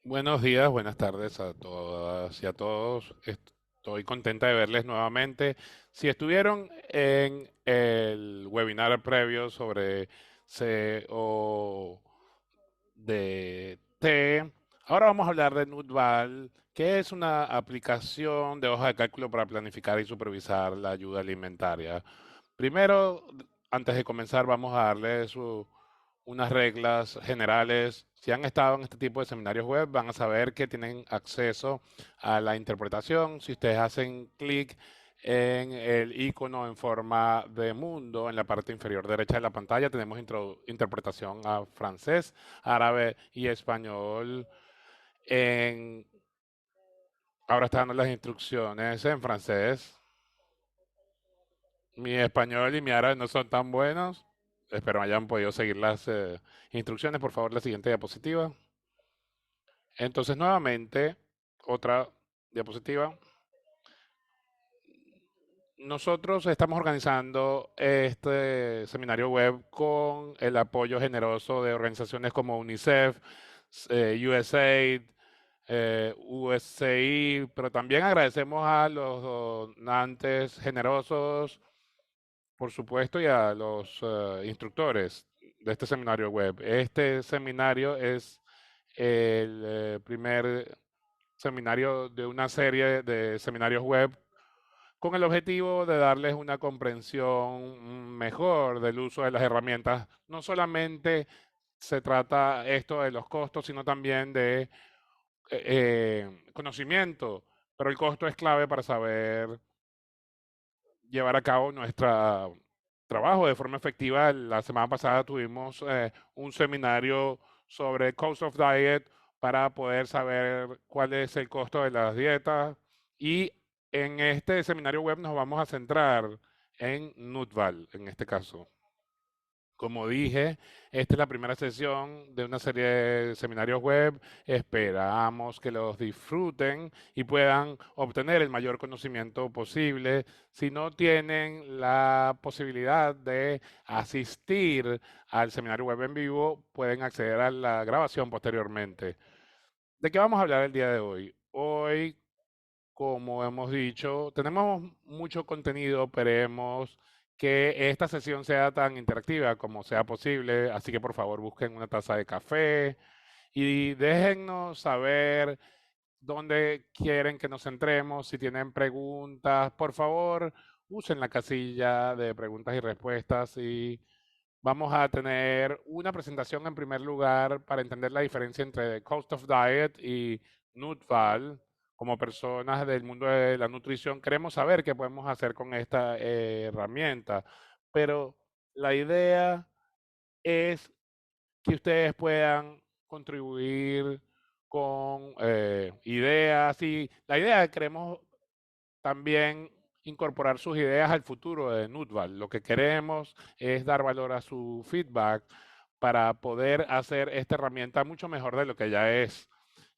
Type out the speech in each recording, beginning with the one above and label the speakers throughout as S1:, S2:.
S1: Buenos días, buenas tardes a todas y a todos. Estoy contenta de verles nuevamente. Si estuvieron en el webinar previo sobre SEO de T, ahora vamos a hablar de Nutval, que es una aplicación de hoja de cálculo para planificar y supervisar la ayuda alimentaria. Primero, antes de comenzar, vamos a darle unas reglas generales. Si han estado en este tipo de seminarios web, van a saber que tienen acceso a la interpretación. Si ustedes hacen clic en el icono en forma de mundo en la parte inferior derecha de la pantalla, tenemos interpretación a francés, árabe y español. En, ahora están dando las instrucciones en francés. Mi español y mi árabe no son tan buenos. Espero hayan podido seguir las instrucciones. Por favor, la siguiente diapositiva. Entonces, nuevamente, otra diapositiva. Nosotros estamos organizando este seminario web con el apoyo generoso de organizaciones como UNICEF, USAID, USCI, pero también agradecemos a los donantes generosos, por supuesto, y a los instructores de este seminario web. Este seminario es el primer seminario de una serie de seminarios web con el objetivo de darles una comprensión mejor del uso de las herramientas. No solamente se trata esto de los costos, sino también de conocimiento, pero el costo es clave para saber llevar a cabo nuestro trabajo de forma efectiva. La semana pasada tuvimos un seminario sobre Cost of Diet para poder saber cuál es el costo de las dietas y en este seminario web nos vamos a centrar en Nutval, en este caso. Como dije, esta es la primera sesión de una serie de seminarios web. Esperamos que los disfruten y puedan obtener el mayor conocimiento posible. Si no tienen la posibilidad de asistir al seminario web en vivo, pueden acceder a la grabación posteriormente. ¿De qué vamos a hablar el día de hoy? Hoy, como hemos dicho, tenemos mucho contenido, esperemos que esta sesión sea tan interactiva como sea posible, así que por favor busquen una taza de café y déjennos saber dónde quieren que nos centremos, si tienen preguntas, por favor usen la casilla de preguntas y respuestas y vamos a tener una presentación en primer lugar para entender la diferencia entre Cost of Diet y Nutval. Como personas del mundo de la nutrición, queremos saber qué podemos hacer con esta herramienta, pero la idea es que ustedes puedan contribuir con ideas y la idea que queremos también incorporar sus ideas al futuro de Nutval. Lo que queremos es dar valor a su feedback para poder hacer esta herramienta mucho mejor de lo que ya es.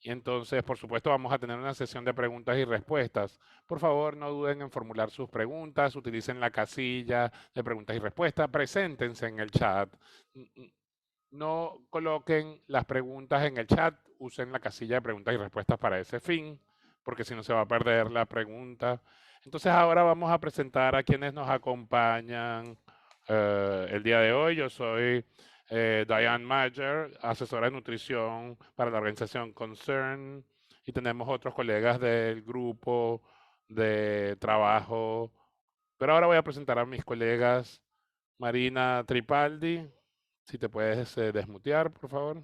S1: Y entonces, por supuesto, vamos a tener una sesión de preguntas y respuestas. Por favor, no duden en formular sus preguntas, utilicen la casilla de preguntas y respuestas, preséntense en el chat. No coloquen las preguntas en el chat, usen la casilla de preguntas y respuestas para ese fin, porque si no se va a perder la pregunta. Entonces ahora vamos a presentar a quienes nos acompañan el día de hoy. Yo soy Diane Mayer, asesora de nutrición para la organización Concern, y tenemos otros colegas del grupo de trabajo. Pero ahora voy a presentar a mis colegas Marina Tripaldi. Si te puedes desmutear, por favor.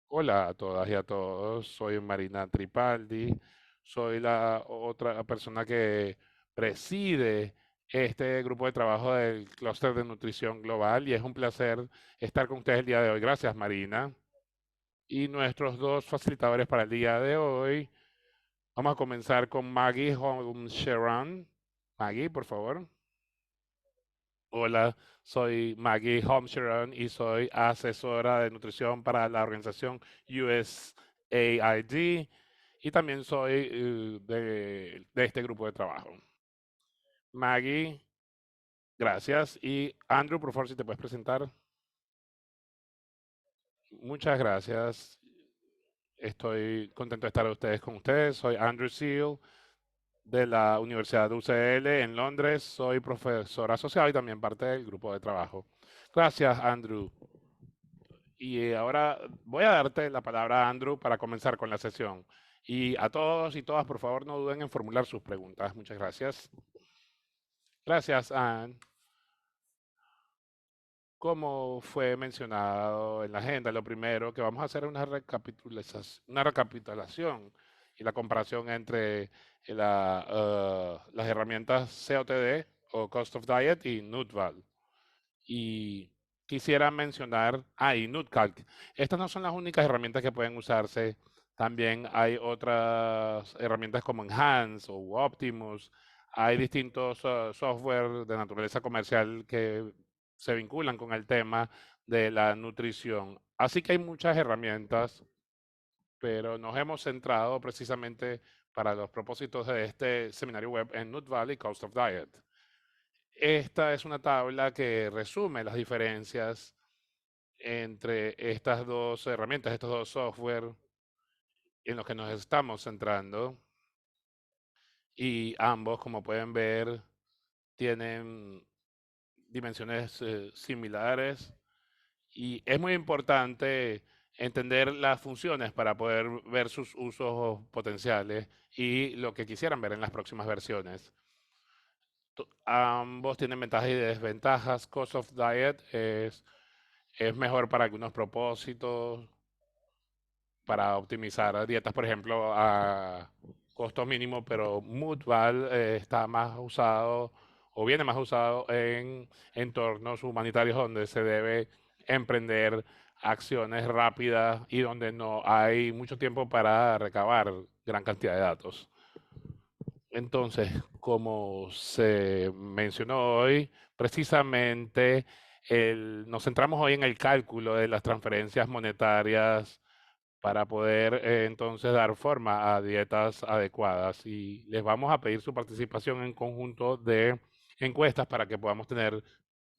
S1: Hola a todas y a todos. Soy Marina Tripaldi. Soy la otra persona que preside este grupo de trabajo del Clúster de Nutrición Global y es un placer estar con ustedes el día de hoy. Gracias, Marina. Y nuestros dos facilitadores para el día de hoy. Vamos a comenzar con Maggie Holmscheran. Maggie, por favor. Hola, soy Maggie Holmscheran y soy asesora de nutrición para la organización USAID y también soy de este grupo de trabajo. Maggie, gracias. Y Andrew, por favor, si te puedes presentar. Muchas gracias. Estoy contento de estar con ustedes. Soy Andrew Seal de la Universidad de UCL en Londres. Soy profesor asociado y también parte del grupo de trabajo. Gracias, Andrew. Y ahora voy a darte la palabra, Andrew, para comenzar con la sesión. Y a todos y todas, por favor, no duden en formular sus preguntas. Muchas gracias. Gracias, Anne. Como fue mencionado en la agenda, lo primero que vamos a hacer es una recapitulación y la comparación entre las herramientas COTD o Cost of Diet y NUTVAL. Y quisiera mencionar, y NUTCalc. Estas no son las únicas herramientas que pueden usarse. También hay otras herramientas como Enhance o Optimus. Hay distintos software de naturaleza comercial que se vinculan con el tema de la nutrición. Así que hay muchas herramientas, pero nos hemos centrado precisamente para los propósitos de este seminario web en NUTVAL y Cost of Diet. Esta es una tabla que resume las diferencias entre estas dos herramientas, estos dos software en los que nos estamos centrando. Y ambos, como pueden ver, tienen dimensiones similares. Y es muy importante entender las funciones para poder ver sus usos potenciales y lo que quisieran ver en las próximas versiones. Ambos tienen ventajas y desventajas. Cost of Diet es mejor para algunos propósitos, para optimizar dietas, por ejemplo, a costo mínimo, pero Moodval está más usado o viene más usado en entornos humanitarios donde se debe emprender acciones rápidas y donde no hay mucho tiempo para recabar gran cantidad de datos. Entonces, como se mencionó hoy, precisamente nos centramos hoy en el cálculo de las transferencias monetarias para poder entonces dar forma a dietas adecuadas. Y les vamos a pedir su participación en conjunto de encuestas para que podamos tener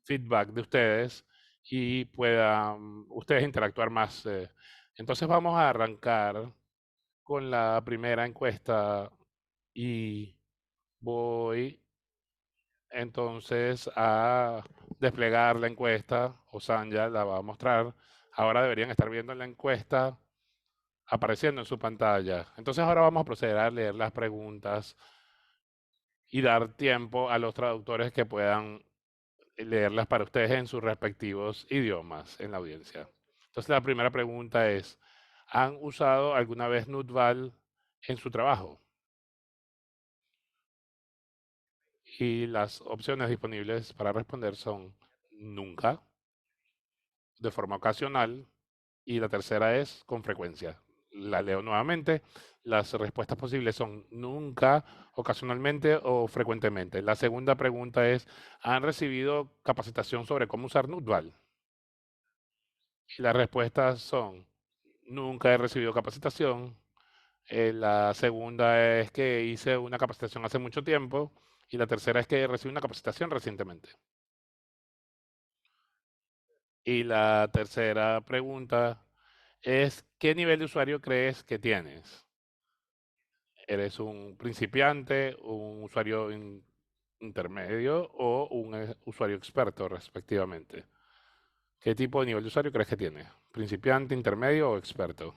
S1: feedback de ustedes y puedan ustedes interactuar más. Entonces vamos a arrancar con la primera encuesta y voy entonces a desplegar la encuesta, o Sanja la va a mostrar. Ahora deberían estar viendo la encuesta apareciendo en su pantalla. Entonces ahora vamos a proceder a leer las preguntas y dar tiempo a los traductores que puedan leerlas para ustedes en sus respectivos idiomas en la audiencia. Entonces la primera pregunta es, ¿han usado alguna vez NUTVAL en su trabajo? Y las opciones disponibles para responder son nunca, de forma ocasional, y la tercera es con frecuencia. La leo nuevamente. Las respuestas posibles son nunca, ocasionalmente o frecuentemente. La segunda pregunta es, ¿han recibido capacitación sobre cómo usar NUTVAL? Y las respuestas son, nunca he recibido capacitación. La segunda es que hice una capacitación hace mucho tiempo. Y la tercera es que recibí una capacitación recientemente. Y la tercera pregunta es, ¿qué nivel de usuario crees que tienes? ¿Eres un principiante, un usuario intermedio o un usuario experto, respectivamente? ¿Qué tipo de nivel de usuario crees que tienes? ¿Principiante, intermedio o experto?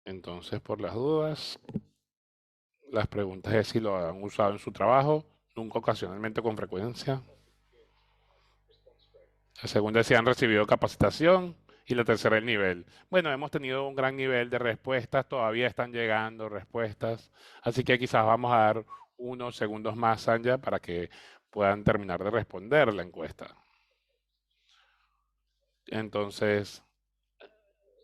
S1: Entonces, por las dudas, las preguntas es si lo han usado en su trabajo, nunca, ocasionalmente, con frecuencia. La segunda es si han recibido capacitación. Y la tercera, el nivel. Bueno, hemos tenido un gran nivel de respuestas, todavía están llegando respuestas, así que quizás vamos a dar unos segundos más, Sanja, para que puedan terminar de responder la encuesta. Entonces,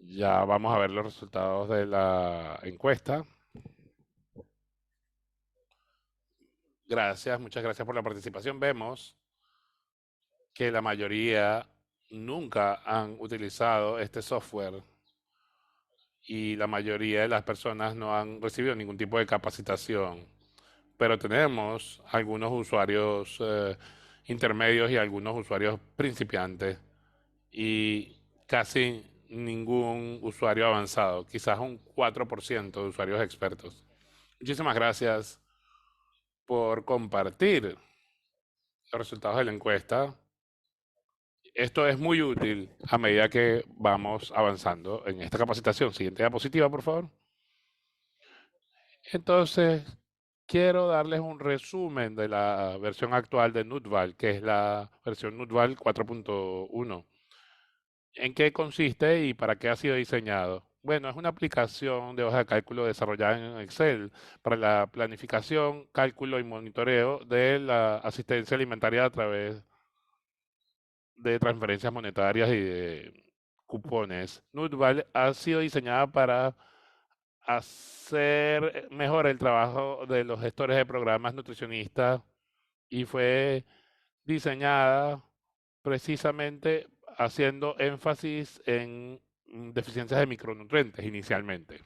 S1: ya vamos a ver los resultados de la encuesta. Gracias, muchas gracias por la participación. Vemos que la mayoría nunca han utilizado este software y la mayoría de las personas no han recibido ningún tipo de capacitación. Pero tenemos algunos usuarios intermedios y algunos usuarios principiantes y casi ningún usuario avanzado, quizás un 4% de usuarios expertos. Muchísimas gracias por compartir los resultados de la encuesta. Esto es muy útil a medida que vamos avanzando en esta capacitación. Siguiente diapositiva, por favor. Entonces, quiero darles un resumen de la versión actual de Nutval, que es la versión Nutval 4.1. ¿En qué consiste y para qué ha sido diseñado? Bueno, es una aplicación de hoja de cálculo desarrollada en Excel para la planificación, cálculo y monitoreo de la asistencia alimentaria a través de transferencias monetarias y de cupones. Nutval ha sido diseñada para hacer mejor el trabajo de los gestores de programas nutricionistas y fue diseñada precisamente haciendo énfasis en deficiencias de micronutrientes inicialmente.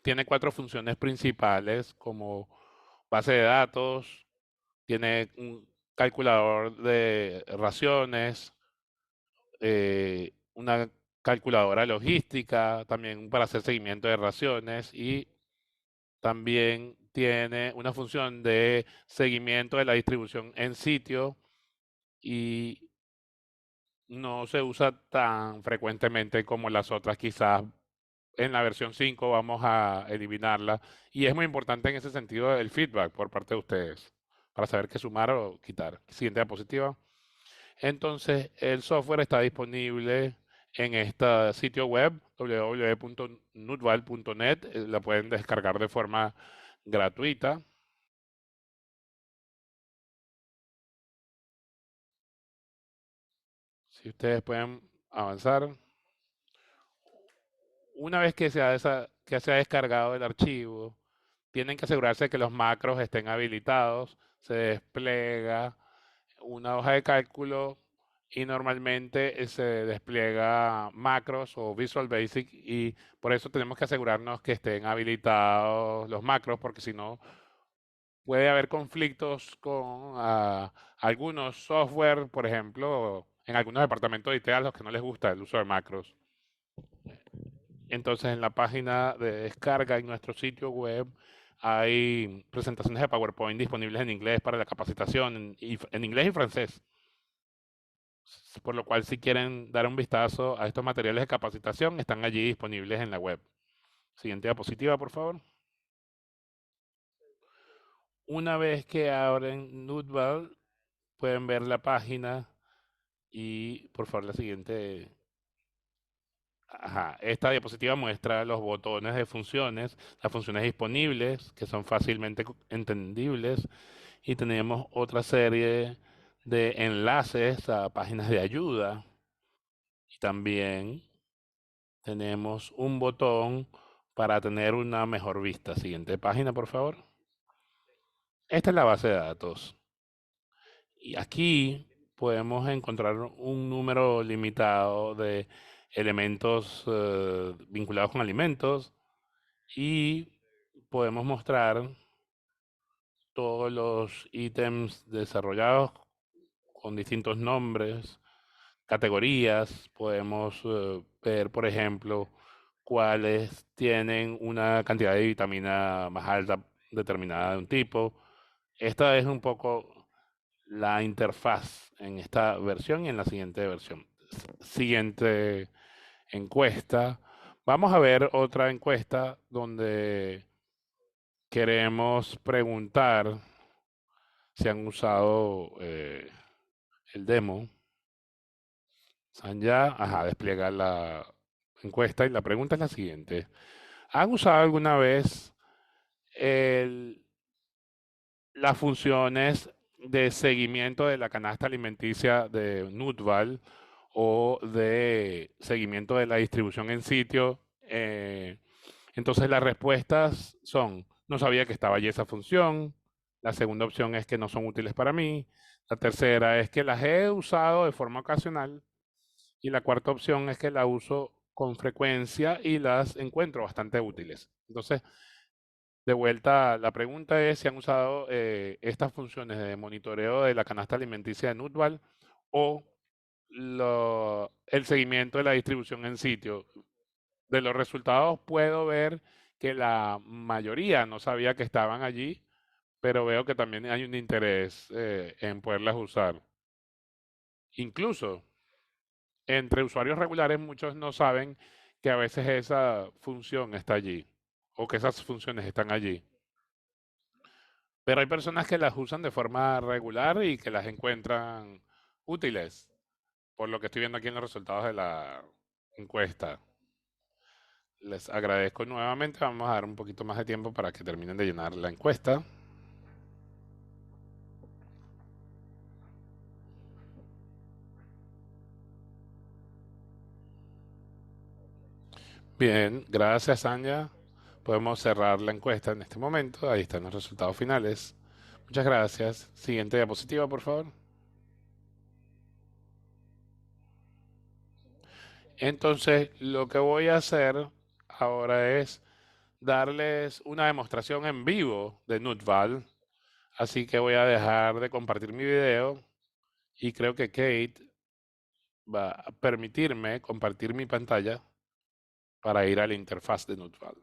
S1: Tiene 4 funciones principales como base de datos, tiene un calculador de raciones, una calculadora logística, también para hacer seguimiento de raciones y también tiene una función de seguimiento de la distribución en sitio y no se usa tan frecuentemente como las otras. Quizás en la versión 5 vamos a eliminarla. Y es muy importante en ese sentido el feedback por parte de ustedes para saber qué sumar o quitar. Siguiente diapositiva. Entonces, el software está disponible en este sitio web www.nutval.net. La pueden descargar de forma gratuita. Si ustedes pueden avanzar. Una vez que que se ha descargado el archivo, tienen que asegurarse que los macros estén habilitados. Se despliega una hoja de cálculo y normalmente se despliega macros o Visual Basic y por eso tenemos que asegurarnos que estén habilitados los macros porque si no puede haber conflictos con algunos software, por ejemplo, en algunos departamentos de IT a los que no les gusta el uso de macros. Entonces, en la página de descarga en nuestro sitio web hay presentaciones de PowerPoint disponibles en inglés para la capacitación, en inglés y francés. Por lo cual, si quieren dar un vistazo a estos materiales de capacitación, están allí disponibles en la web. Siguiente diapositiva, por favor. Una vez que abren Nutval, pueden ver la página y, por favor, la siguiente. Ajá, esta diapositiva muestra los botones de funciones, las funciones disponibles, que son fácilmente entendibles, y tenemos otra serie de enlaces a páginas de ayuda. Y también tenemos un botón para tener una mejor vista. Siguiente página, por favor. Esta es la base de datos. Y aquí podemos encontrar un número limitado de elementos vinculados con alimentos y podemos mostrar todos los ítems desarrollados con distintos nombres, categorías. Podemos ver, por ejemplo, cuáles tienen una cantidad de vitamina más alta determinada de un tipo. Esta es un poco la interfaz en esta versión y en la siguiente versión. Siguiente encuesta. Vamos a ver otra encuesta donde queremos preguntar si han usado el demo. Sanya, ajá, despliega la encuesta y la pregunta es la siguiente. ¿Han usado alguna vez el- las funciones de seguimiento de la canasta alimenticia de Nutval o de seguimiento de la distribución en sitio? Entonces las respuestas son, no sabía que estaba allí esa función. La segunda opción es que no son útiles para mí. La tercera es que las he usado de forma ocasional. Y la cuarta opción es que la uso con frecuencia y las encuentro bastante útiles. Entonces, De vuelta, la pregunta es si han usado estas funciones de monitoreo de la canasta alimenticia de Nutval o el seguimiento de la distribución en sitio. De los resultados puedo ver que la mayoría no sabía que estaban allí, pero veo que también hay un interés en poderlas usar. Incluso entre usuarios regulares muchos no saben que a veces esa función está allí o que esas funciones están allí. Pero hay personas que las usan de forma regular y que las encuentran útiles, por lo que estoy viendo aquí en los resultados de la encuesta. Les agradezco nuevamente. Vamos a dar un poquito más de tiempo para que terminen de llenar la encuesta. Bien, gracias, Anya. Podemos cerrar la encuesta en este momento. Ahí están los resultados finales. Muchas gracias. Siguiente diapositiva, por favor. Entonces, lo que voy a hacer ahora es darles una demostración en vivo de Nutval. Así que voy a dejar de compartir mi video y creo que Kate va a permitirme compartir mi pantalla para ir a la interfaz de Nutval.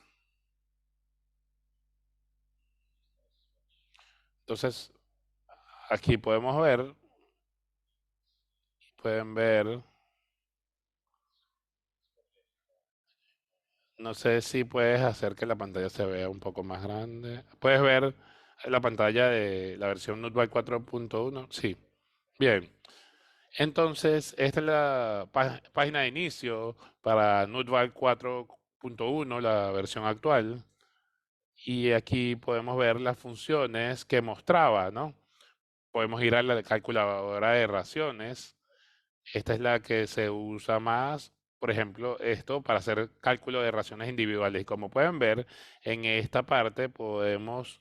S1: Entonces, aquí pueden ver, no sé si puedes hacer que la pantalla se vea un poco más grande. ¿Puedes ver la pantalla de la versión Nutval 4.1? Sí. Bien. Entonces, esta es la página de inicio para Nutval 4.1, la versión actual. Y aquí podemos ver las funciones que mostraba, ¿no? Podemos ir a la calculadora de raciones. Esta es la que se usa más, por ejemplo, esto para hacer cálculo de raciones individuales. Y como pueden ver, en esta parte podemos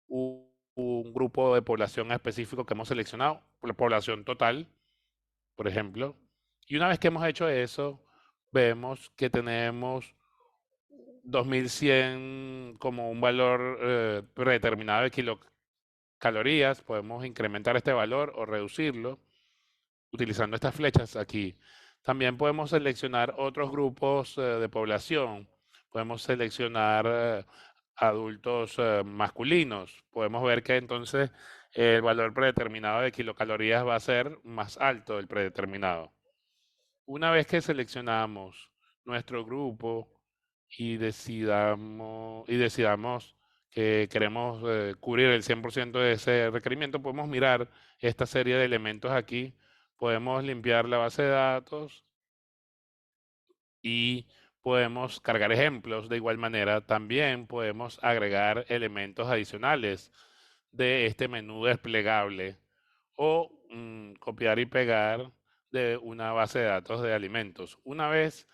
S1: un grupo de población específico que hemos seleccionado, la población total, por ejemplo. Y una vez que hemos hecho eso, vemos que tenemos 2100 como un valor predeterminado de kilocalorías. Podemos incrementar este valor o reducirlo utilizando estas flechas aquí. También podemos seleccionar otros grupos de población. Podemos seleccionar adultos masculinos. Podemos ver que entonces el valor predeterminado de kilocalorías va a ser más alto del predeterminado. Una vez que seleccionamos nuestro grupo y decidamos que queremos cubrir el 100% de ese requerimiento, podemos mirar esta serie de elementos aquí. Podemos limpiar la base de datos y podemos cargar ejemplos. De igual manera, también podemos agregar elementos adicionales de este menú desplegable o copiar y pegar de una base de datos de alimentos. Una vez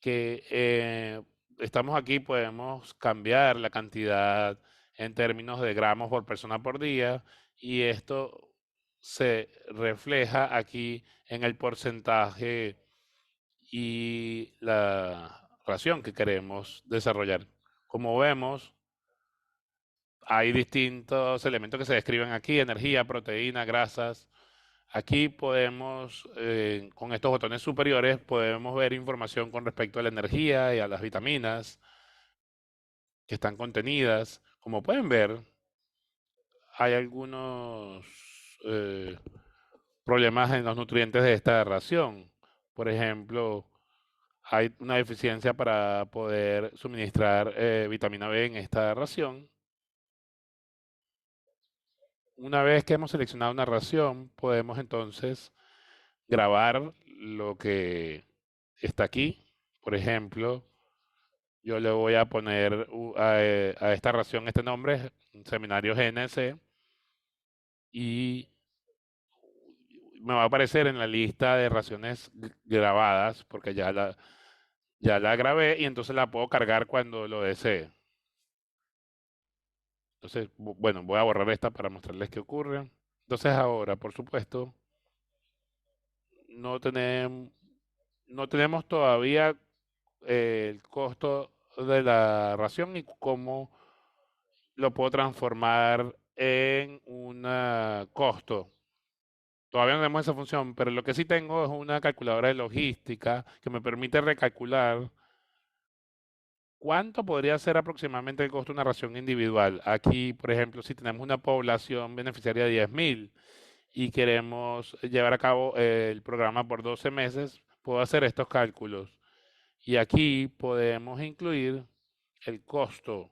S1: que estamos aquí, podemos cambiar la cantidad en términos de gramos por persona por día y esto se refleja aquí en el porcentaje y la ración que queremos desarrollar. Como vemos, hay distintos elementos que se describen aquí: energía, proteína, grasas. Aquí podemos, con estos botones superiores, podemos ver información con respecto a la energía y a las vitaminas que están contenidas. Como pueden ver, hay algunos eh, problemas en los nutrientes de esta ración. Por ejemplo, hay una deficiencia para poder suministrar vitamina B en esta ración. Una vez que hemos seleccionado una ración, podemos entonces grabar lo que está aquí. Por ejemplo, yo le voy a poner a esta ración este nombre, Seminario GNC, y me va a aparecer en la lista de raciones grabadas, porque ya la grabé y entonces la puedo cargar cuando lo desee. Entonces, bueno, voy a borrar esta para mostrarles qué ocurre. Entonces ahora, por supuesto, no tenemos, no tenemos todavía el costo de la ración y cómo lo puedo transformar en un costo. Todavía no tenemos esa función, pero lo que sí tengo es una calculadora de logística que me permite recalcular cuánto podría ser aproximadamente el costo de una ración individual. Aquí, por ejemplo, si tenemos una población beneficiaria de 10.000 y queremos llevar a cabo el programa por 12 meses, puedo hacer estos cálculos. Y aquí podemos incluir el costo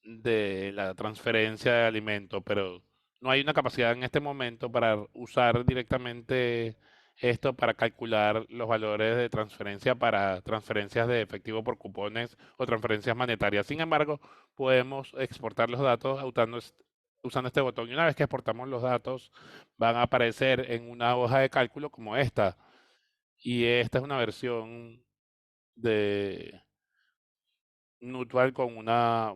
S1: de la transferencia de alimento, pero no hay una capacidad en este momento para usar directamente esto para calcular los valores de transferencia para transferencias de efectivo por cupones o transferencias monetarias. Sin embargo, podemos exportar los datos usando este botón. Y una vez que exportamos los datos, van a aparecer en una hoja de cálculo como esta. Y esta es una versión de Nutual con una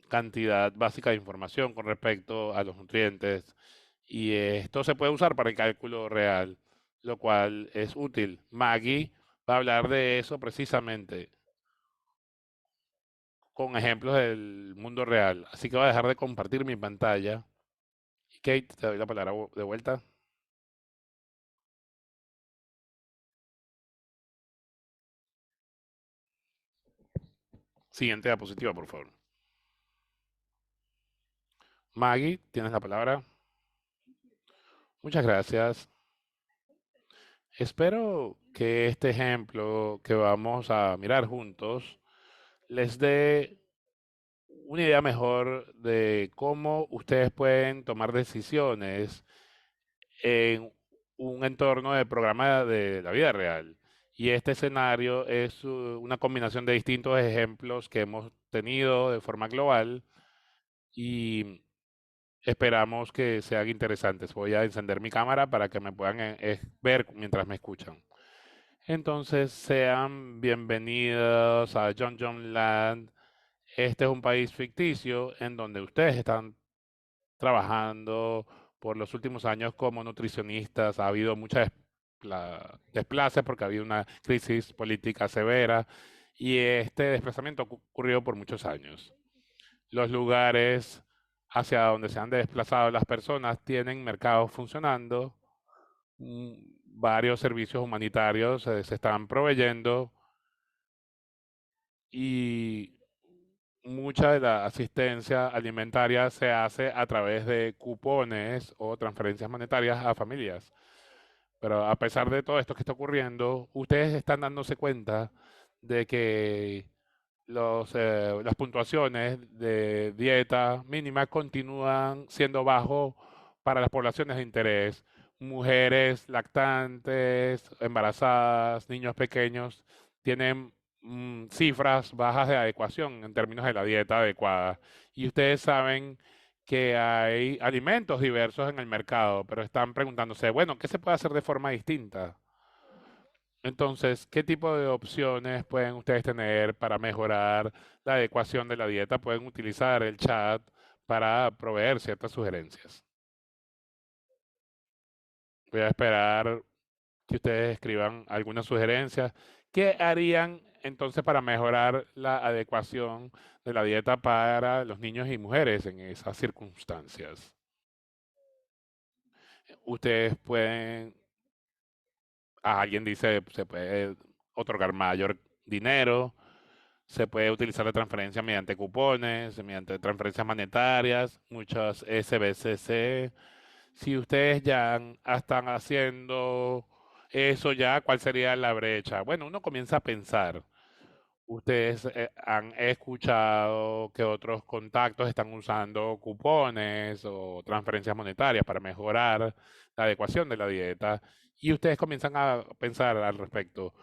S1: cantidad básica de información con respecto a los nutrientes. Y esto se puede usar para el cálculo real, lo cual es útil. Maggie va a hablar de eso precisamente con ejemplos del mundo real. Así que voy a dejar de compartir mi pantalla. Y Kate, te doy la palabra de vuelta. Siguiente diapositiva, por favor. Maggie, tienes la palabra. Muchas gracias. Espero que este ejemplo que vamos a mirar juntos les dé una idea mejor de cómo ustedes pueden tomar decisiones en un entorno de programa de la vida real. Y este escenario es una combinación de distintos ejemplos que hemos tenido de forma global y esperamos que sean interesantes. Voy a encender mi cámara para que me puedan ver mientras me escuchan. Entonces, sean bienvenidos a John Land. Este es un país ficticio en donde ustedes están trabajando por los últimos años como nutricionistas. Ha habido muchas desplaces porque ha habido una crisis política severa y este desplazamiento ocurrió por muchos años. Los lugares hacia donde se han desplazado las personas tienen mercados funcionando, varios servicios humanitarios se están proveyendo y mucha de la asistencia alimentaria se hace a través de cupones o transferencias monetarias a familias. Pero a pesar de todo esto que está ocurriendo, ustedes están dándose cuenta de que las puntuaciones de dieta mínima continúan siendo bajo para las poblaciones de interés. Mujeres lactantes, embarazadas, niños pequeños, tienen cifras bajas de adecuación en términos de la dieta adecuada. Y ustedes saben que hay alimentos diversos en el mercado, pero están preguntándose, bueno, ¿qué se puede hacer de forma distinta? Entonces, ¿qué tipo de opciones pueden ustedes tener para mejorar la adecuación de la dieta? Pueden utilizar el chat para proveer ciertas sugerencias. Voy a esperar que ustedes escriban algunas sugerencias. ¿Qué harían entonces para mejorar la adecuación de la dieta para los niños y mujeres en esas circunstancias? Ustedes pueden, alguien dice, se puede otorgar mayor dinero. Se puede utilizar la transferencia mediante cupones, mediante transferencias monetarias, muchas SBCC. Si ustedes ya están haciendo eso ya, ¿cuál sería la brecha? Bueno, uno comienza a pensar. Ustedes han escuchado que otros contactos están usando cupones o transferencias monetarias para mejorar la adecuación de la dieta y ustedes comienzan a pensar al respecto.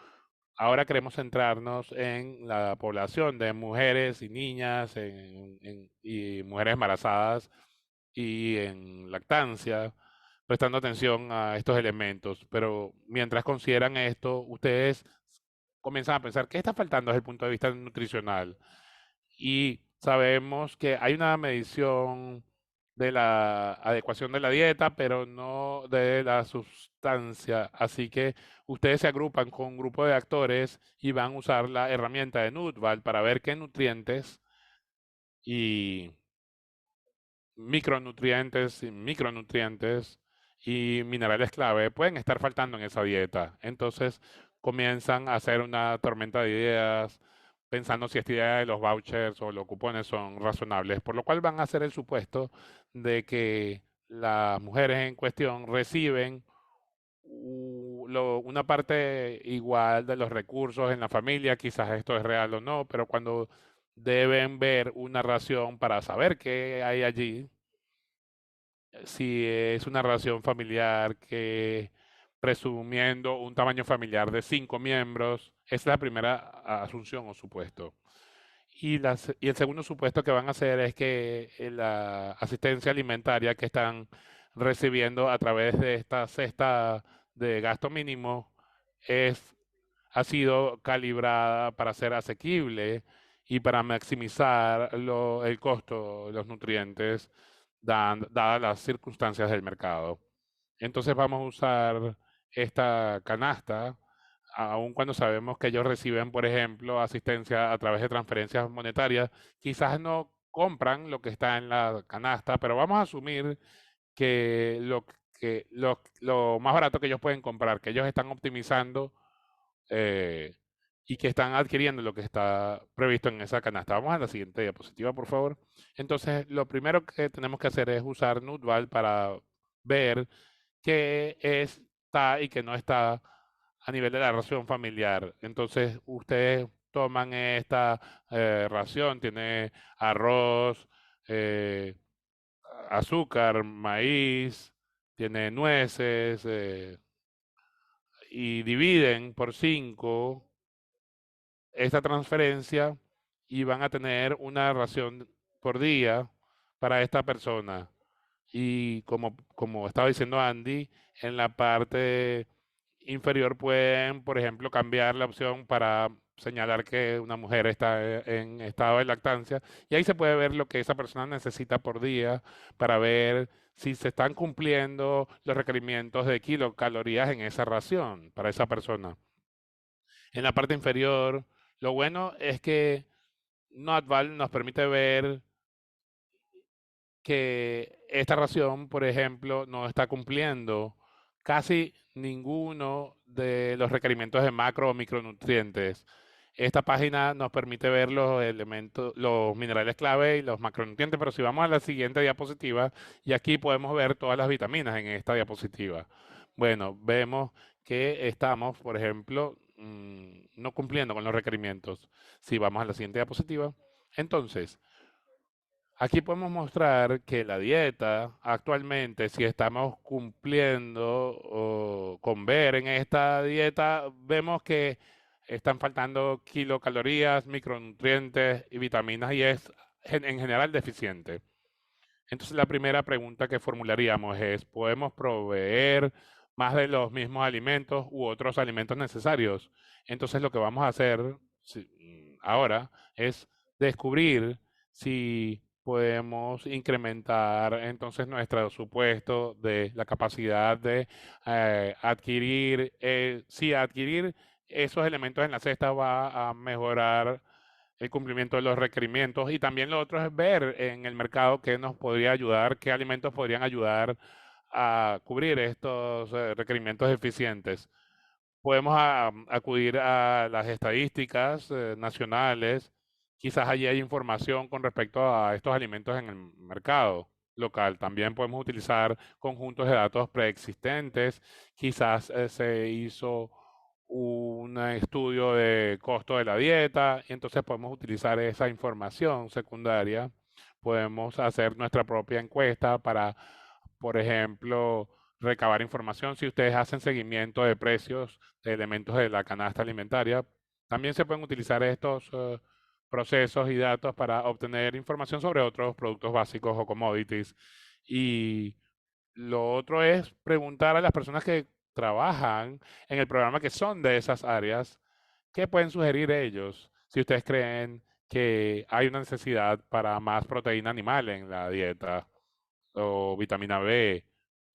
S1: Ahora queremos centrarnos en la población de mujeres y niñas y mujeres embarazadas y en lactancia, prestando atención a estos elementos. Pero mientras consideran esto, ustedes comienzan a pensar qué está faltando desde el punto de vista nutricional. Y sabemos que hay una medición de la adecuación de la dieta, pero no de la sustancia. Así que ustedes se agrupan con un grupo de actores y van a usar la herramienta de Nutval para ver qué nutrientes y micronutrientes y minerales clave pueden estar faltando en esa dieta. Entonces comienzan a hacer una tormenta de ideas pensando si esta idea de los vouchers o los cupones son razonables, por lo cual van a hacer el supuesto de que las mujeres en cuestión reciben una parte igual de los recursos en la familia, quizás esto es real o no, pero cuando deben ver una ración para saber qué hay allí, si es una relación familiar que, presumiendo un tamaño familiar de 5 miembros, es la primera asunción o supuesto. Y el segundo supuesto que van a hacer es que la asistencia alimentaria que están recibiendo a través de esta cesta de gasto mínimo es, ha sido calibrada para ser asequible y para maximizar el costo de los nutrientes dadas las circunstancias del mercado. Entonces vamos a usar esta canasta, aun cuando sabemos que ellos reciben, por ejemplo, asistencia a través de transferencias monetarias, quizás no compran lo que está en la canasta, pero vamos a asumir que lo más barato que ellos pueden comprar, que ellos están optimizando eh, y que están adquiriendo lo que está previsto en esa canasta. Vamos a la siguiente diapositiva, por favor. Entonces, lo primero que tenemos que hacer es usar Nutval para ver qué está y qué no está a nivel de la ración familiar. Entonces, ustedes toman esta ración, tiene arroz, eh, azúcar, maíz, tiene nueces, y dividen por 5 esta transferencia y van a tener una ración por día para esta persona. Y como estaba diciendo Andy, en la parte inferior pueden, por ejemplo, cambiar la opción para señalar que una mujer está en estado de lactancia y ahí se puede ver lo que esa persona necesita por día para ver si se están cumpliendo los requerimientos de kilocalorías en esa ración para esa persona. En la parte inferior, lo bueno es que NotVal nos permite ver que esta ración, por ejemplo, no está cumpliendo casi ninguno de los requerimientos de macro o micronutrientes. Esta página nos permite ver los elementos, los minerales clave y los macronutrientes, pero si vamos a la siguiente diapositiva, y aquí podemos ver todas las vitaminas en esta diapositiva. Bueno, vemos que estamos, por ejemplo, no cumpliendo con los requerimientos. Si vamos a la siguiente diapositiva, entonces, aquí podemos mostrar que la dieta actualmente, si estamos cumpliendo con ver en esta dieta, vemos que están faltando kilocalorías, micronutrientes y vitaminas y es en general deficiente. Entonces la primera pregunta que formularíamos es, ¿podemos proveer más de los mismos alimentos u otros alimentos necesarios? Entonces lo que vamos a hacer ahora es descubrir si podemos incrementar entonces nuestro supuesto de la capacidad de adquirir, si adquirir esos elementos en la cesta va a mejorar el cumplimiento de los requerimientos y también lo otro es ver en el mercado qué nos podría ayudar, qué alimentos podrían ayudar a cubrir estos requerimientos eficientes. Podemos acudir a las estadísticas nacionales, quizás allí hay información con respecto a estos alimentos en el mercado local. También podemos utilizar conjuntos de datos preexistentes, quizás se hizo un estudio de costo de la dieta y entonces podemos utilizar esa información secundaria. Podemos hacer nuestra propia encuesta para, por ejemplo, recabar información. Si ustedes hacen seguimiento de precios de elementos de la canasta alimentaria, también se pueden utilizar estos procesos y datos para obtener información sobre otros productos básicos o commodities. Y lo otro es preguntar a las personas que trabajan en el programa que son de esas áreas, ¿qué pueden sugerir ellos si ustedes creen que hay una necesidad para más proteína animal en la dieta o vitamina B?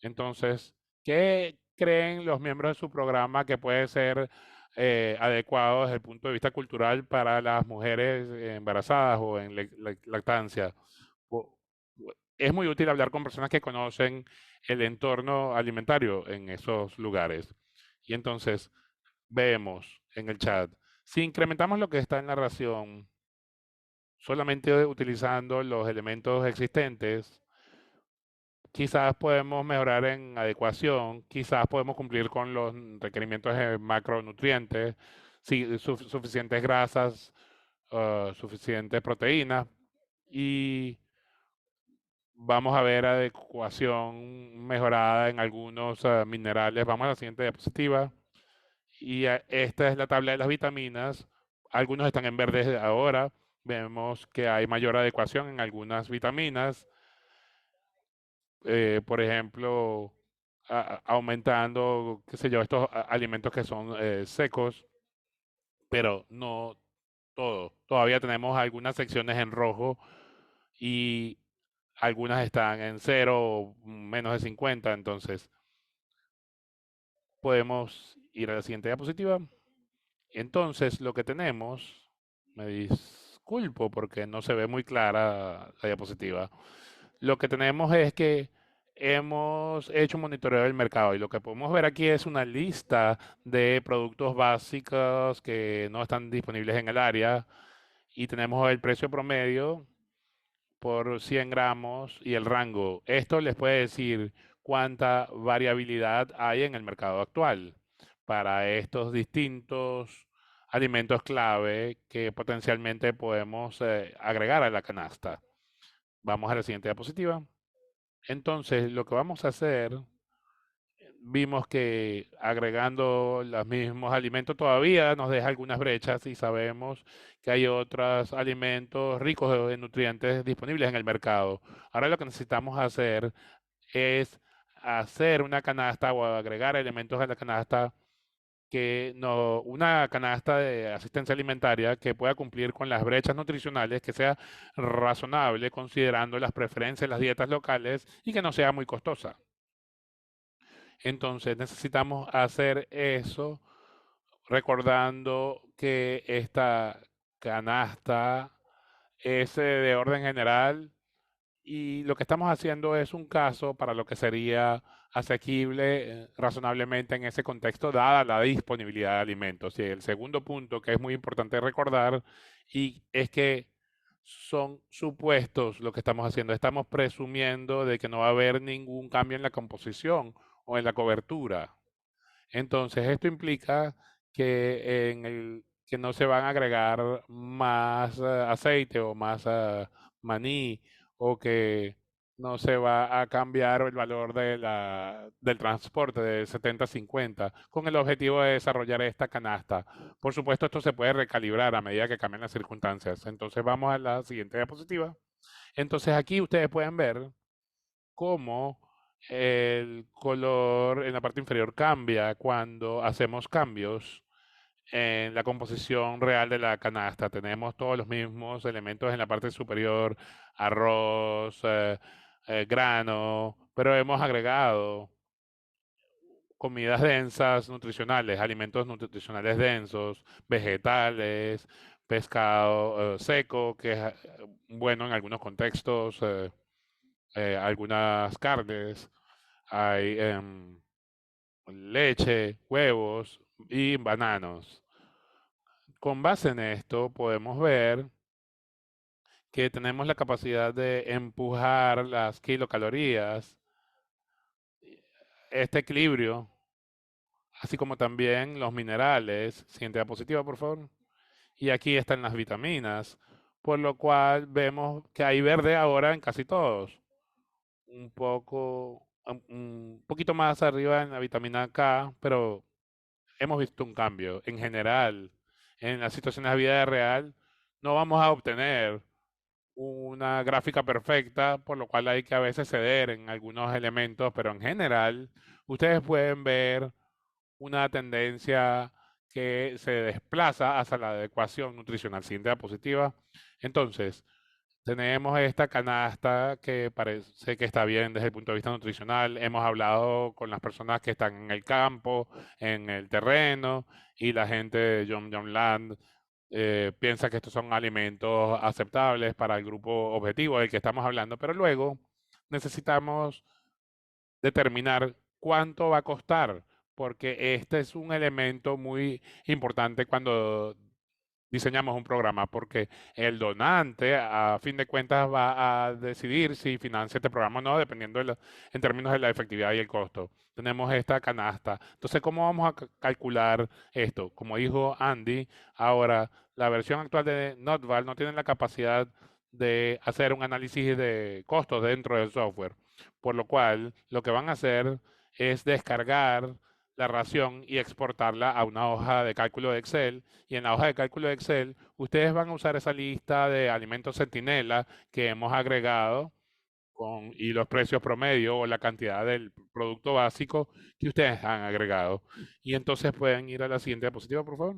S1: Entonces, ¿qué creen los miembros de su programa que puede ser adecuado desde el punto de vista cultural para las mujeres embarazadas o en lactancia. O- Es muy útil hablar con personas que conocen el entorno alimentario en esos lugares. Y entonces vemos en el chat, si incrementamos lo que está en la ración, solamente utilizando los elementos existentes, quizás podemos mejorar en adecuación, quizás podemos cumplir con los requerimientos de macronutrientes, suficientes grasas, suficientes proteínas y vamos a ver adecuación mejorada en algunos minerales. Vamos a la siguiente diapositiva. Y esta es la tabla de las vitaminas. Algunos están en verde ahora. Vemos que hay mayor adecuación en algunas vitaminas. Por ejemplo, aumentando, qué sé yo, estos alimentos que son secos, pero no todo. Todavía tenemos algunas secciones en rojo y algunas están en cero o menos de 50, entonces podemos ir a la siguiente diapositiva. Entonces, lo que tenemos, me disculpo porque no se ve muy clara la diapositiva. Lo que tenemos es que hemos hecho un monitoreo del mercado y lo que podemos ver aquí es una lista de productos básicos que no están disponibles en el área y tenemos el precio promedio por 100 gramos y el rango. Esto les puede decir cuánta variabilidad hay en el mercado actual para estos distintos alimentos clave que potencialmente podemos agregar a la canasta. Vamos a la siguiente diapositiva. Entonces, lo que vamos a hacer, vimos que agregando los mismos alimentos todavía nos deja algunas brechas y sabemos que hay otros alimentos ricos en nutrientes disponibles en el mercado. Ahora lo que necesitamos hacer es hacer una canasta o agregar elementos a la canasta que no, una canasta de asistencia alimentaria que pueda cumplir con las brechas nutricionales, que sea razonable considerando las preferencias, las dietas locales y que no sea muy costosa. Entonces necesitamos hacer eso recordando que esta canasta es de orden general y lo que estamos haciendo es un caso para lo que sería asequible razonablemente en ese contexto, dada la disponibilidad de alimentos. Y el segundo punto que es muy importante recordar y es que son supuestos lo que estamos haciendo. Estamos presumiendo de que no va a haber ningún cambio en la composición o en la cobertura. Entonces, esto implica que no se van a agregar más aceite o más maní o que no se va a cambiar el valor del transporte de 70 a 50 con el objetivo de desarrollar esta canasta. Por supuesto, esto se puede recalibrar a medida que cambien las circunstancias. Entonces, vamos a la siguiente diapositiva. Entonces, aquí ustedes pueden ver cómo el color en la parte inferior cambia cuando hacemos cambios en la composición real de la canasta. Tenemos todos los mismos elementos en la parte superior, arroz, grano, pero hemos agregado comidas densas, nutricionales, alimentos nutricionales densos, vegetales, pescado seco, que es bueno en algunos contextos, algunas carnes, hay leche, huevos y bananos. Con base en esto podemos ver que tenemos la capacidad de empujar las kilocalorías, este equilibrio, así como también los minerales. Siguiente diapositiva, por favor. Y aquí están las vitaminas, por lo cual vemos que hay verde ahora en casi todos. Un poquito más arriba en la vitamina K, pero hemos visto un cambio. En general, en las situaciones de vida real, no vamos a obtener una gráfica perfecta, por lo cual hay que a veces ceder en algunos elementos, pero en general, ustedes pueden ver una tendencia que se desplaza hacia la adecuación nutricional. Siguiente diapositiva. Entonces, tenemos esta canasta que parece que está bien desde el punto de vista nutricional. Hemos hablado con las personas que están en el campo, en el terreno, y la gente de John Land piensa que estos son alimentos aceptables para el grupo objetivo del que estamos hablando, pero luego necesitamos determinar cuánto va a costar, porque este es un elemento muy importante cuando diseñamos un programa, porque el donante, a fin de cuentas, va a decidir si financia este programa o no, dependiendo en términos de la efectividad y el costo. Tenemos esta canasta. Entonces, ¿cómo vamos a calcular esto? Como dijo Andy, ahora la versión actual de Notval no tiene la capacidad de hacer un análisis de costos dentro del software, por lo cual lo que van a hacer es descargar la ración y exportarla a una hoja de cálculo de Excel. Y en la hoja de cálculo de Excel, ustedes van a usar esa lista de alimentos centinela que hemos agregado y los precios promedio o la cantidad del producto básico que ustedes han agregado. Y entonces pueden ir a la siguiente diapositiva, por favor.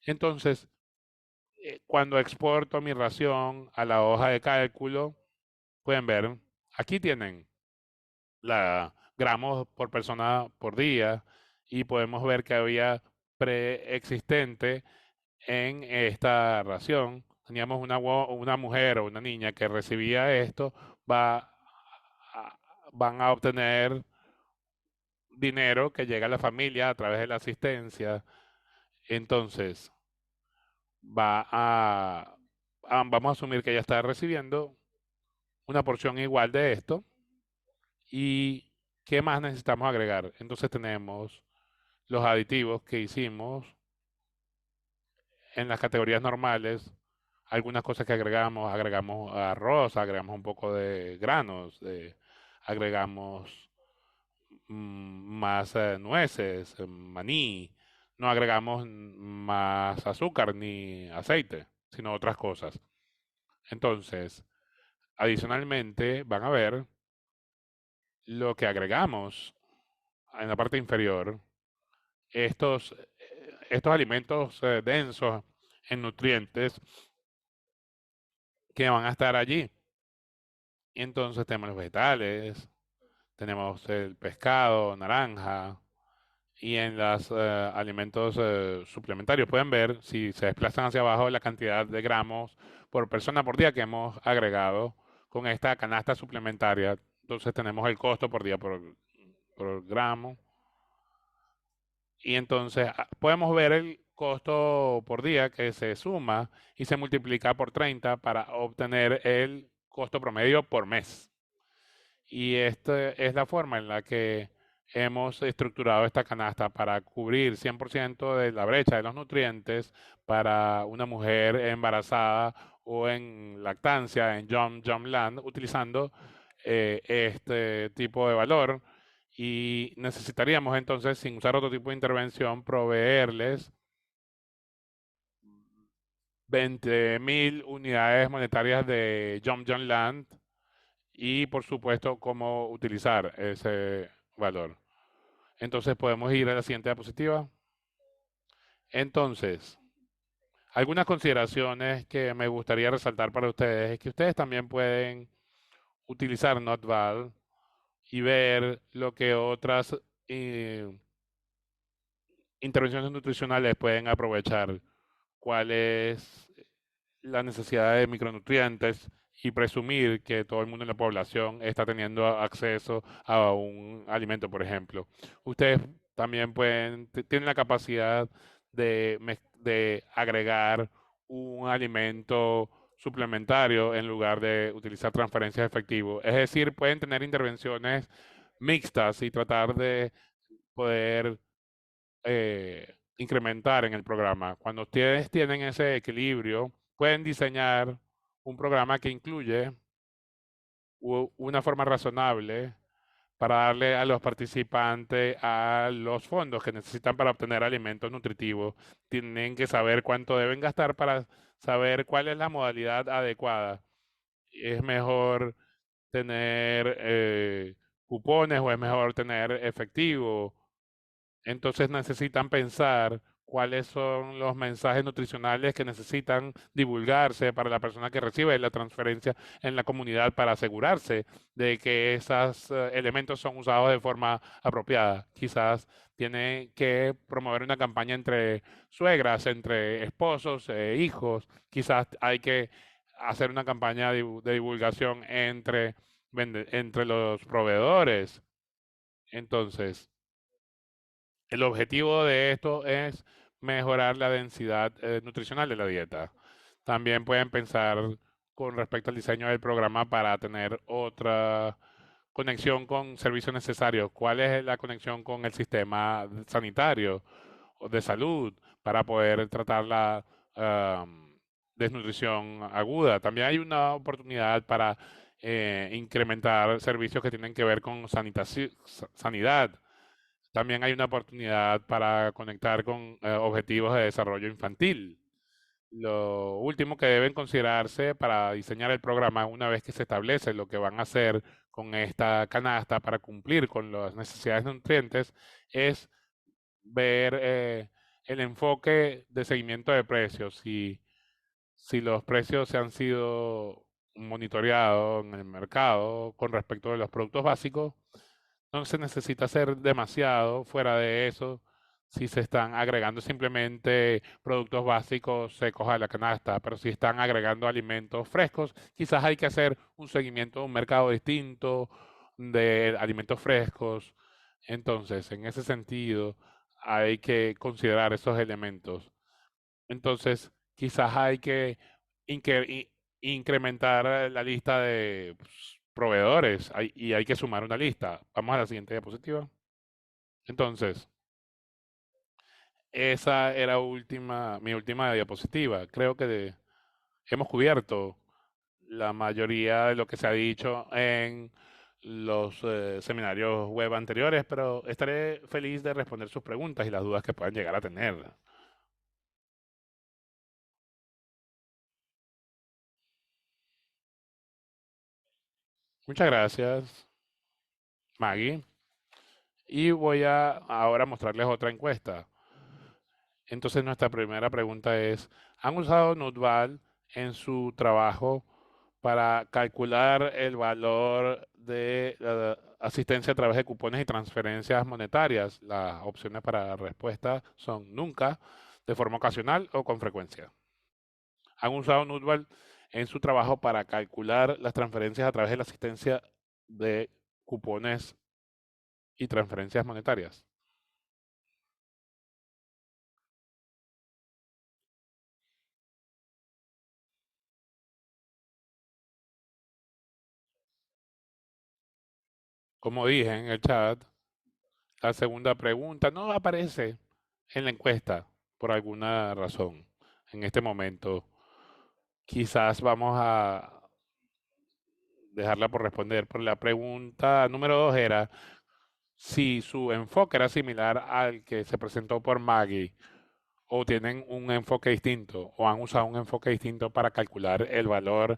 S1: Entonces, cuando exporto mi ración a la hoja de cálculo, pueden ver, aquí tienen la gramos por persona por día y podemos ver que había preexistente en esta ración. Teníamos una mujer o una niña que recibía esto, va van a obtener dinero que llega a la familia a través de la asistencia. Entonces, vamos a asumir que ella está recibiendo una porción igual de esto. ¿Y qué más necesitamos agregar? Entonces tenemos los aditivos que hicimos en las categorías normales, algunas cosas que agregamos arroz, agregamos un poco de granos, agregamos más nueces, maní, no agregamos más azúcar ni aceite, sino otras cosas. Entonces, adicionalmente, van a ver lo que agregamos en la parte inferior, estos alimentos densos en nutrientes que van a estar allí. Y entonces tenemos los vegetales, tenemos el pescado, naranja, y en los alimentos suplementarios pueden ver si se desplazan hacia abajo la cantidad de gramos por persona por día que hemos agregado con esta canasta suplementaria. Entonces tenemos el costo por día por gramo. Y entonces podemos ver el costo por día que se suma y se multiplica por 30 para obtener el costo promedio por mes. Y esta es la forma en la que hemos estructurado esta canasta para cubrir 100% de la brecha de los nutrientes para una mujer embarazada o en lactancia en Land, utilizando este tipo de valor. Y necesitaríamos entonces, sin usar otro tipo de intervención, proveerles 20.000 unidades monetarias de John Land y por supuesto cómo utilizar ese valor. Entonces podemos ir a la siguiente diapositiva. Entonces, algunas consideraciones que me gustaría resaltar para ustedes es que ustedes también pueden utilizar NotVal y ver lo que otras intervenciones nutricionales pueden aprovechar, cuál es la necesidad de micronutrientes y presumir que todo el mundo en la población está teniendo acceso a un alimento, por ejemplo. Ustedes también tienen la capacidad de agregar un alimento suplementario en lugar de utilizar transferencias de efectivo. Es decir, pueden tener intervenciones mixtas y tratar de poder incrementar en el programa. Cuando ustedes tienen ese equilibrio, pueden diseñar un programa que incluye una forma razonable para darle a los participantes a los fondos que necesitan para obtener alimentos nutritivos. Tienen que saber cuánto deben gastar para saber cuál es la modalidad adecuada. ¿Es mejor tener cupones o es mejor tener efectivo? Entonces necesitan pensar cuáles son los mensajes nutricionales que necesitan divulgarse para la persona que recibe la transferencia en la comunidad para asegurarse de que esos elementos son usados de forma apropiada. Quizás tiene que promover una campaña entre suegras, entre esposos e hijos. Quizás hay que hacer una campaña de divulgación entre los proveedores. Entonces, el objetivo de esto es mejorar la densidad nutricional de la dieta. También pueden pensar con respecto al diseño del programa para tener otra conexión con servicios necesarios. ¿Cuál es la conexión con el sistema sanitario o de salud para poder tratar la desnutrición aguda? También hay una oportunidad para incrementar servicios que tienen que ver con sanidad. También hay una oportunidad para conectar con objetivos de desarrollo infantil. Lo último que deben considerarse para diseñar el programa una vez que se establece lo que van a hacer con esta canasta para cumplir con las necesidades de nutrientes es ver el enfoque de seguimiento de precios. Si los precios se han sido monitoreados en el mercado con respecto de los productos básicos, no se necesita hacer demasiado fuera de eso si se están agregando simplemente productos básicos secos a la canasta, pero si están agregando alimentos frescos, quizás hay que hacer un seguimiento de un mercado distinto de alimentos frescos. Entonces, en ese sentido, hay que considerar esos elementos. Entonces, quizás hay que incrementar la lista de proveedores y hay que sumar una lista. Vamos a la siguiente diapositiva. Entonces, esa era mi última diapositiva. Creo que hemos cubierto la mayoría de lo que se ha dicho en los seminarios web anteriores, pero estaré feliz de responder sus preguntas y las dudas que puedan llegar a tener. Muchas gracias, Maggie. Y voy a ahora mostrarles otra encuesta. Entonces nuestra primera pregunta es, ¿han usado Nutval en su trabajo para calcular el valor de la asistencia a través de cupones y transferencias monetarias? Las opciones para la respuesta son nunca, de forma ocasional o con frecuencia. ¿Han usado Nutval en su trabajo para calcular las transferencias a través de la asistencia de cupones y transferencias monetarias? Como dije en el chat, la segunda pregunta no aparece en la encuesta por alguna razón en este momento. Quizás vamos a dejarla por responder. Pero la pregunta número 2 era si su enfoque era similar al que se presentó por Maggie o tienen un enfoque distinto o han usado un enfoque distinto para calcular el valor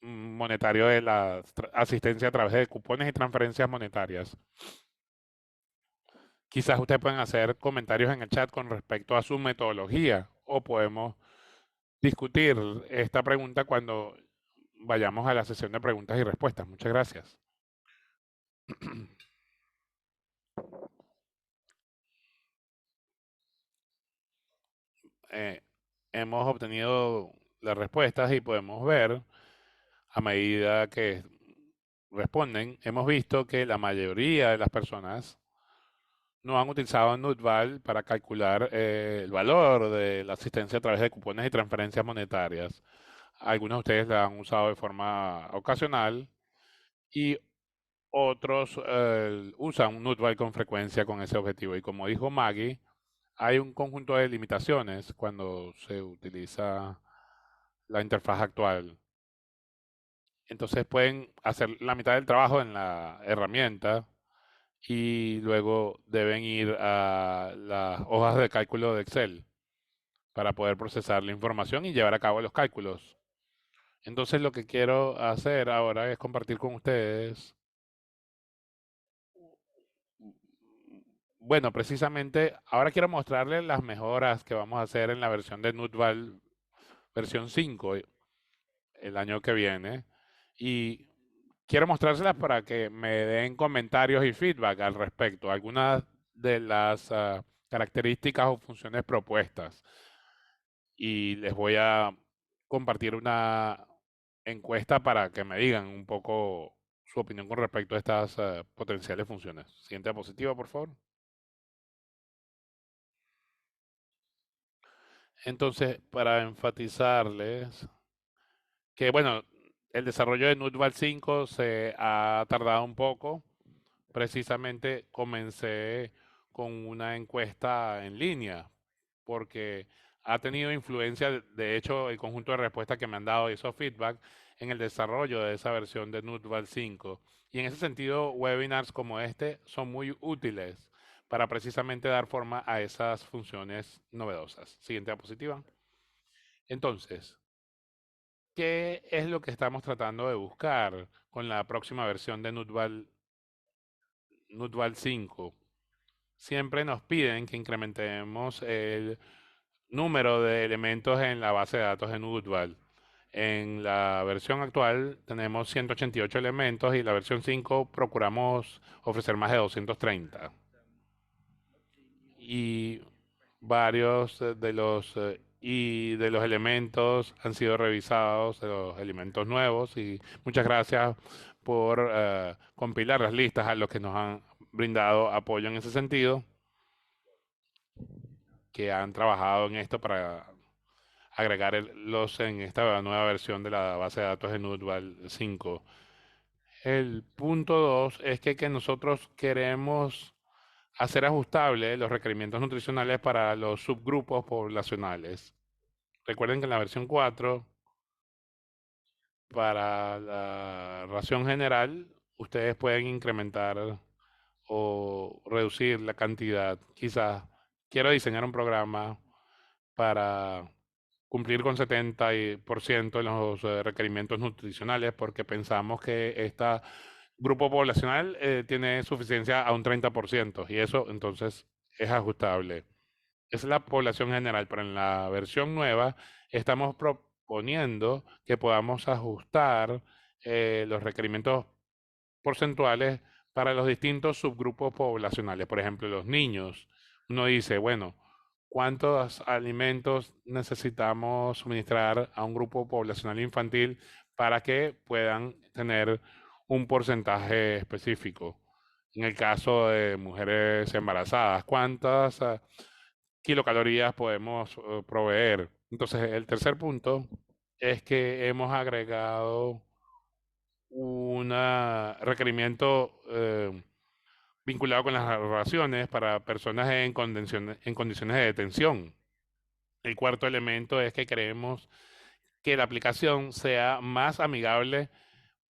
S1: monetario de la asistencia a través de cupones y transferencias monetarias. Quizás ustedes pueden hacer comentarios en el chat con respecto a su metodología o podemos discutir esta pregunta cuando vayamos a la sesión de preguntas y respuestas. Muchas gracias. Eh, hemos obtenido las respuestas y podemos ver a medida que responden, hemos visto que la mayoría de las personas no han utilizado Nutval para calcular el valor de la asistencia a través de cupones y transferencias monetarias. Algunos de ustedes la han usado de forma ocasional y otros usan Nutval con frecuencia con ese objetivo. Y como dijo Maggie, hay un conjunto de limitaciones cuando se utiliza la interfaz actual. Entonces pueden hacer la mitad del trabajo en la herramienta y luego deben ir a las hojas de cálculo de Excel para poder procesar la información y llevar a cabo los cálculos. Entonces lo que quiero hacer ahora es compartir con ustedes Bueno, precisamente ahora quiero mostrarles las mejoras que vamos a hacer en la versión de Nutval versión 5 el año que viene. Y quiero mostrárselas para que me den comentarios y feedback al respecto. Algunas de las características o funciones propuestas. Y les voy a compartir una encuesta para que me digan un poco su opinión con respecto a estas potenciales funciones. Siguiente diapositiva, por favor. Entonces, para enfatizarles que, bueno, el desarrollo de Nutval 5 se ha tardado un poco. Precisamente comencé con una encuesta en línea porque ha tenido influencia, de hecho, el conjunto de respuestas que me han dado hizo feedback en el desarrollo de esa versión de Nutval 5. Y en ese sentido, webinars como este son muy útiles para precisamente dar forma a esas funciones novedosas. Siguiente diapositiva. Entonces, ¿qué es lo que estamos tratando de buscar con la próxima versión de Nutval 5? Siempre nos piden que incrementemos el número de elementos en la base de datos de Nutval. En la versión actual tenemos 188 elementos y la versión 5 procuramos ofrecer más de 230. Y varios de los elementos han sido revisados, de los elementos nuevos, y muchas gracias por compilar las listas a los que nos han brindado apoyo en ese sentido, que han trabajado en esto para agregar los en esta nueva versión de la base de datos de Nutval 5. El punto 2 es que nosotros queremos hacer ajustables los requerimientos nutricionales para los subgrupos poblacionales. Recuerden que en la versión 4, para la ración general, ustedes pueden incrementar o reducir la cantidad. Quizás quiero diseñar un programa para cumplir con 70% de los requerimientos nutricionales porque pensamos que este grupo poblacional tiene suficiencia a un 30% y eso entonces es ajustable. Esa es la población general, pero en la versión nueva estamos proponiendo que podamos ajustar los requerimientos porcentuales para los distintos subgrupos poblacionales. Por ejemplo, los niños. Uno dice, bueno, ¿cuántos alimentos necesitamos suministrar a un grupo poblacional infantil para que puedan tener un porcentaje específico? En el caso de mujeres embarazadas, ¿cuántas kilocalorías podemos proveer? Entonces, el tercer punto es que hemos agregado un requerimiento vinculado con las raciones para personas en condiciones de detención. El cuarto elemento es que queremos que la aplicación sea más amigable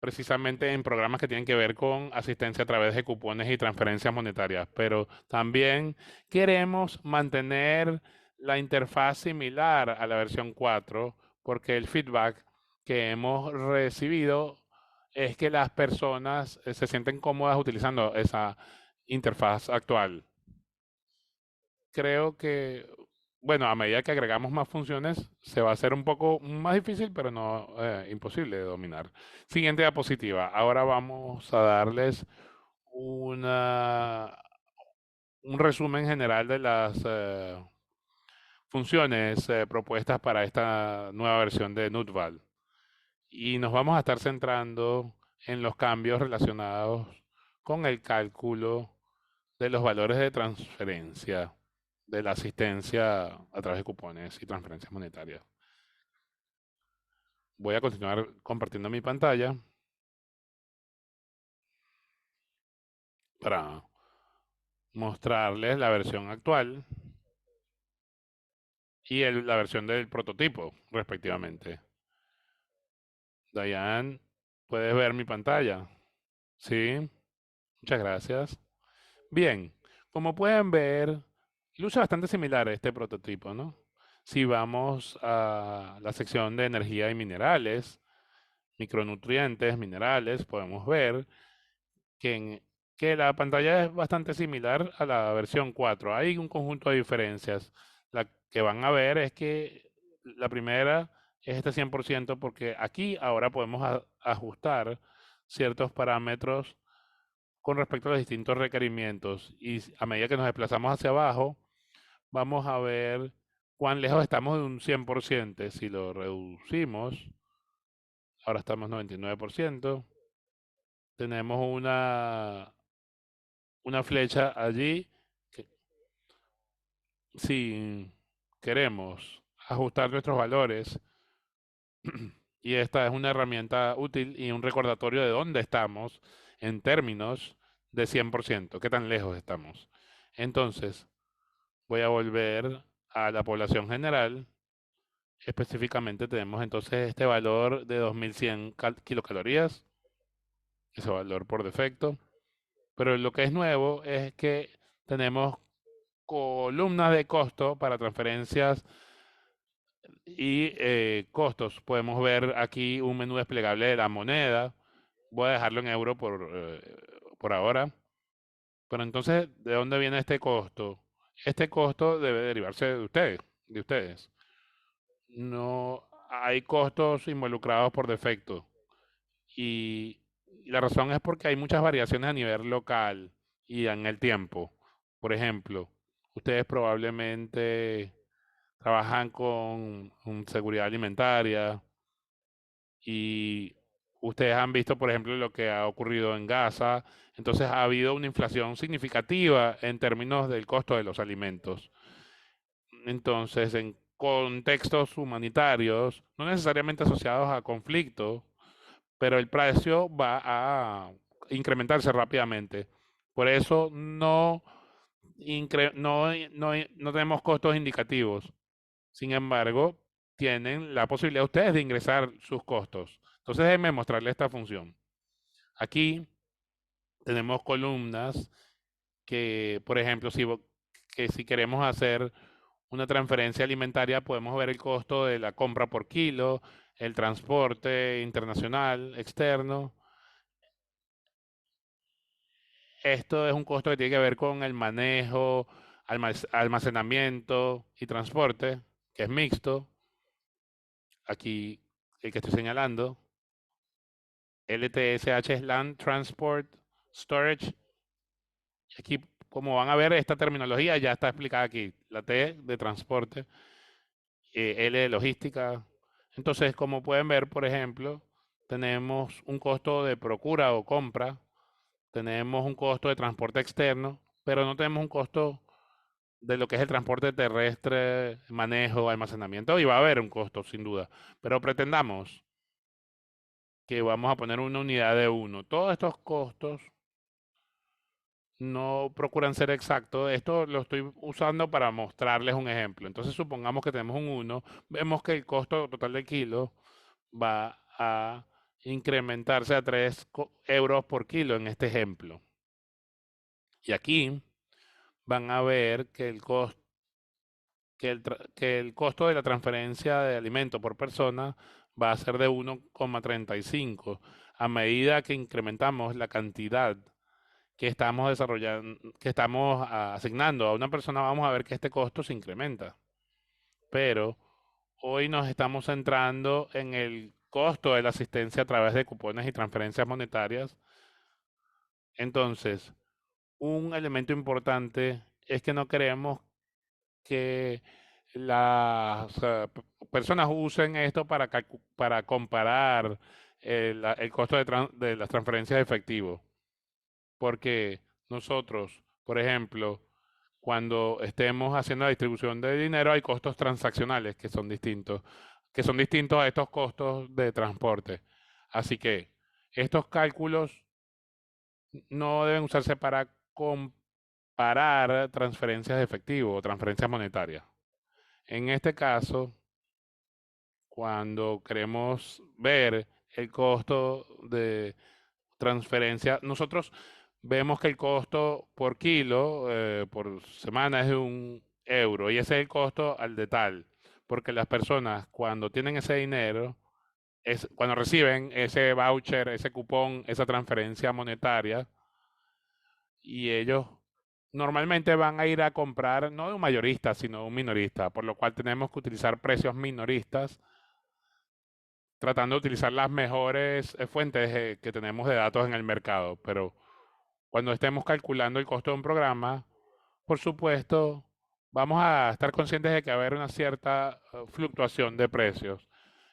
S1: precisamente en programas que tienen que ver con asistencia a través de cupones y transferencias monetarias, pero también queremos mantener la interfaz similar a la versión 4 porque el feedback que hemos recibido es que las personas se sienten cómodas utilizando esa interfaz actual. Creo que, bueno, a medida que agregamos más funciones, se va a hacer un poco más difícil, pero no imposible de dominar. Siguiente diapositiva. Ahora vamos a darles una, un resumen general de las funciones propuestas para esta nueva versión de Nutval. Y nos vamos a estar centrando en los cambios relacionados con el cálculo de los valores de transferencia de la asistencia a través de cupones y transferencias monetarias. Voy a continuar compartiendo mi pantalla para mostrarles la versión actual y la versión del prototipo, respectivamente. Diane, ¿puedes ver mi pantalla? Sí, muchas gracias. Bien, como pueden ver, luce bastante similar a este prototipo, ¿no? Si vamos a la sección de energía y minerales, micronutrientes, minerales, podemos ver que que la pantalla es bastante similar a la versión 4. Hay un conjunto de diferencias. La que van a ver es que la primera es este 100% porque aquí ahora podemos ajustar ciertos parámetros con respecto a los distintos requerimientos. Y a medida que nos desplazamos hacia abajo, vamos a ver cuán lejos estamos de un 100%. Si lo reducimos, ahora estamos 99%. Tenemos una flecha allí que si queremos ajustar nuestros valores, y esta es una herramienta útil y un recordatorio de dónde estamos en términos de 100%, qué tan lejos estamos. Entonces, voy a volver a la población general. Específicamente tenemos entonces este valor de 2100 kilocalorías, ese valor por defecto. Pero lo que es nuevo es que tenemos columnas de costo para transferencias y costos. Podemos ver aquí un menú desplegable de la moneda. Voy a dejarlo en euro por ahora. Pero entonces, ¿de dónde viene este costo? Este costo debe derivarse de ustedes. No hay costos involucrados por defecto. Y la razón es porque hay muchas variaciones a nivel local y en el tiempo. Por ejemplo, ustedes probablemente trabajan con seguridad alimentaria y ustedes han visto, por ejemplo, lo que ha ocurrido en Gaza. Entonces ha habido una inflación significativa en términos del costo de los alimentos. Entonces, en contextos humanitarios, no necesariamente asociados a conflictos, pero el precio va a incrementarse rápidamente. Por eso no tenemos costos indicativos. Sin embargo, tienen la posibilidad ustedes de ingresar sus costos. Entonces, déjenme mostrarles esta función. Aquí tenemos columnas que, por ejemplo, que si queremos hacer una transferencia alimentaria, podemos ver el costo de la compra por kilo, el transporte internacional, externo. Esto es un costo que tiene que ver con el manejo, almacenamiento y transporte, que es mixto. Aquí el que estoy señalando. LTSH es Land Transport Storage. Aquí, como van a ver, esta terminología ya está explicada aquí. La T de transporte, L de logística. Entonces, como pueden ver, por ejemplo, tenemos un costo de procura o compra, tenemos un costo de transporte externo, pero no tenemos un costo de lo que es el transporte terrestre, manejo, almacenamiento, y va a haber un costo, sin duda. Pero pretendamos que vamos a poner una unidad de uno. Todos estos costos no procuran ser exactos. Esto lo estoy usando para mostrarles un ejemplo. Entonces, supongamos que tenemos un uno, vemos que el costo total del kilo va a incrementarse a 3 euros por kilo en este ejemplo. Y aquí van a ver que el costo de la transferencia de alimento por persona va a ser de 1,35 a medida que incrementamos la cantidad que estamos desarrollando, que estamos asignando a una persona, vamos a ver que este costo se incrementa. Pero hoy nos estamos centrando en el costo de la asistencia a través de cupones y transferencias monetarias. Entonces, un elemento importante es que no queremos que las personas usen esto para comparar el costo de las transferencias de efectivo. Porque nosotros, por ejemplo, cuando estemos haciendo la distribución de dinero, hay costos transaccionales que son distintos a estos costos de transporte. Así que estos cálculos no deben usarse para comparar transferencias de efectivo o transferencias monetarias. En este caso, cuando queremos ver el costo de transferencia, nosotros vemos que el costo por kilo, por semana es de 1 euro y ese es el costo al detalle, porque las personas cuando tienen ese dinero, cuando reciben ese voucher, ese cupón, esa transferencia monetaria, y ellos normalmente van a ir a comprar no de un mayorista, sino de un minorista, por lo cual tenemos que utilizar precios minoristas, tratando de utilizar las mejores fuentes que tenemos de datos en el mercado. Pero cuando estemos calculando el costo de un programa, por supuesto, vamos a estar conscientes de que va a haber una cierta fluctuación de precios.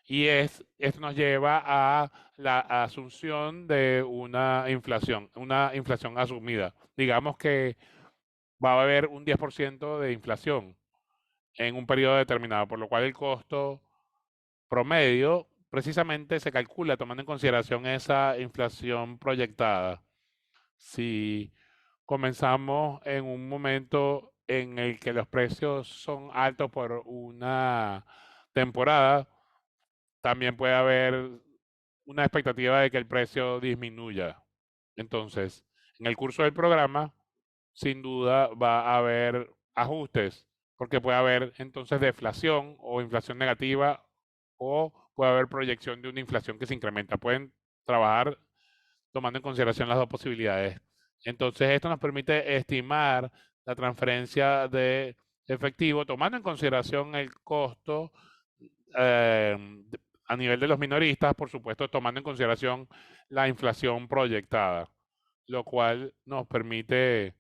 S1: Y esto nos lleva a la asunción de una inflación asumida. Digamos que va a haber un 10% de inflación en un periodo determinado, por lo cual el costo promedio precisamente se calcula tomando en consideración esa inflación proyectada. Si comenzamos en un momento en el que los precios son altos por una temporada, también puede haber una expectativa de que el precio disminuya. Entonces, en el curso del programa, sin duda va a haber ajustes, porque puede haber entonces deflación o inflación negativa, o puede haber proyección de una inflación que se incrementa. Pueden trabajar tomando en consideración las dos posibilidades. Entonces, esto nos permite estimar la transferencia de efectivo, tomando en consideración el costo eh, a nivel de los minoristas, por supuesto, tomando en consideración la inflación proyectada, lo cual nos permite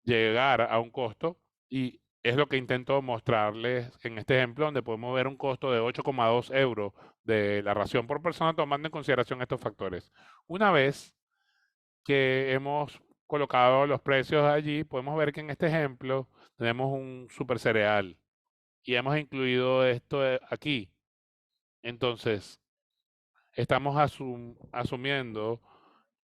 S1: llegar a un costo, y es lo que intento mostrarles en este ejemplo, donde podemos ver un costo de 8,2 euros de la ración por persona, tomando en consideración estos factores. Una vez que hemos colocado los precios allí, podemos ver que en este ejemplo tenemos un super cereal y hemos incluido esto aquí. Entonces, estamos asumiendo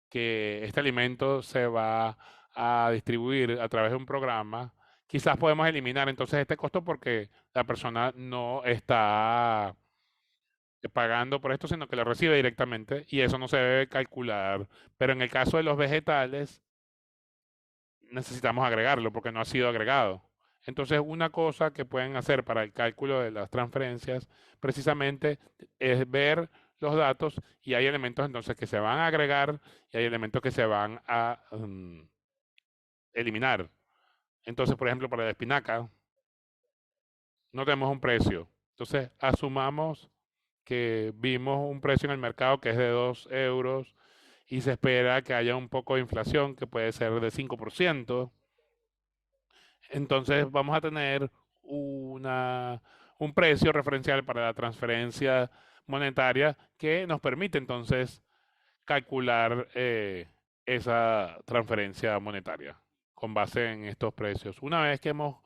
S1: que este alimento se va a distribuir a través de un programa. Quizás podemos eliminar entonces este costo porque la persona no está pagando por esto, sino que lo recibe directamente y eso no se debe calcular. Pero en el caso de los vegetales, necesitamos agregarlo porque no ha sido agregado. Entonces, una cosa que pueden hacer para el cálculo de las transferencias precisamente es ver los datos, y hay elementos entonces que se van a agregar y hay elementos que se van a eliminar. Entonces, por ejemplo, para la espinaca no tenemos un precio. Entonces, asumamos que vimos un precio en el mercado que es de 2 euros y se espera que haya un poco de inflación que puede ser de 5%. Entonces vamos a tener un precio referencial para la transferencia monetaria que nos permite entonces calcular esa transferencia monetaria con base en estos precios. Una vez que hemos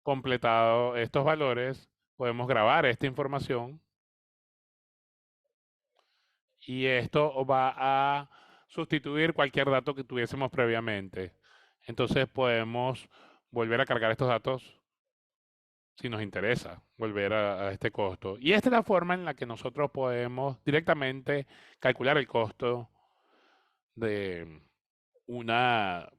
S1: completado estos valores, podemos grabar esta información y esto va a sustituir cualquier dato que tuviésemos previamente. Entonces podemos volver a cargar estos datos si nos interesa volver a este costo. Y esta es la forma en la que nosotros podemos directamente calcular el costo de una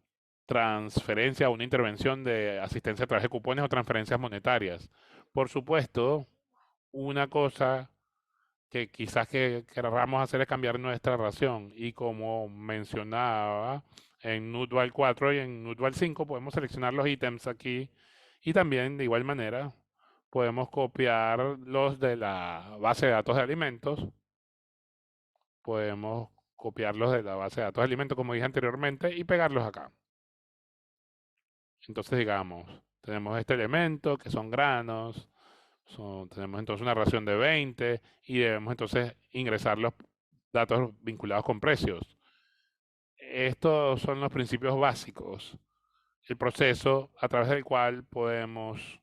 S1: transferencia o una intervención de asistencia a través de cupones o transferencias monetarias. Por supuesto, una cosa que quizás que queramos hacer es cambiar nuestra ración. Y como mencionaba, en Nutval 4 y en Nutval 5 podemos seleccionar los ítems aquí y también de igual manera podemos copiar los de la base de datos de alimentos. Podemos copiarlos de la base de datos de alimentos, como dije anteriormente, y pegarlos acá. Entonces, digamos, tenemos este elemento que son granos, tenemos entonces una ración de 20 y debemos entonces ingresar los datos vinculados con precios. Estos son los principios básicos, el proceso a través del cual podemos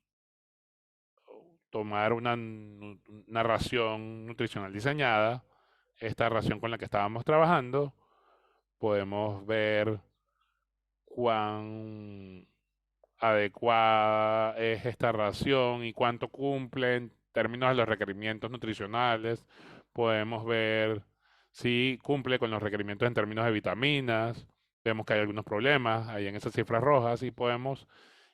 S1: tomar una ración nutricional diseñada, esta ración con la que estábamos trabajando, podemos ver cuán adecuada es esta ración y cuánto cumple en términos de los requerimientos nutricionales. Podemos ver si cumple con los requerimientos en términos de vitaminas. Vemos que hay algunos problemas ahí en esas cifras rojas y podemos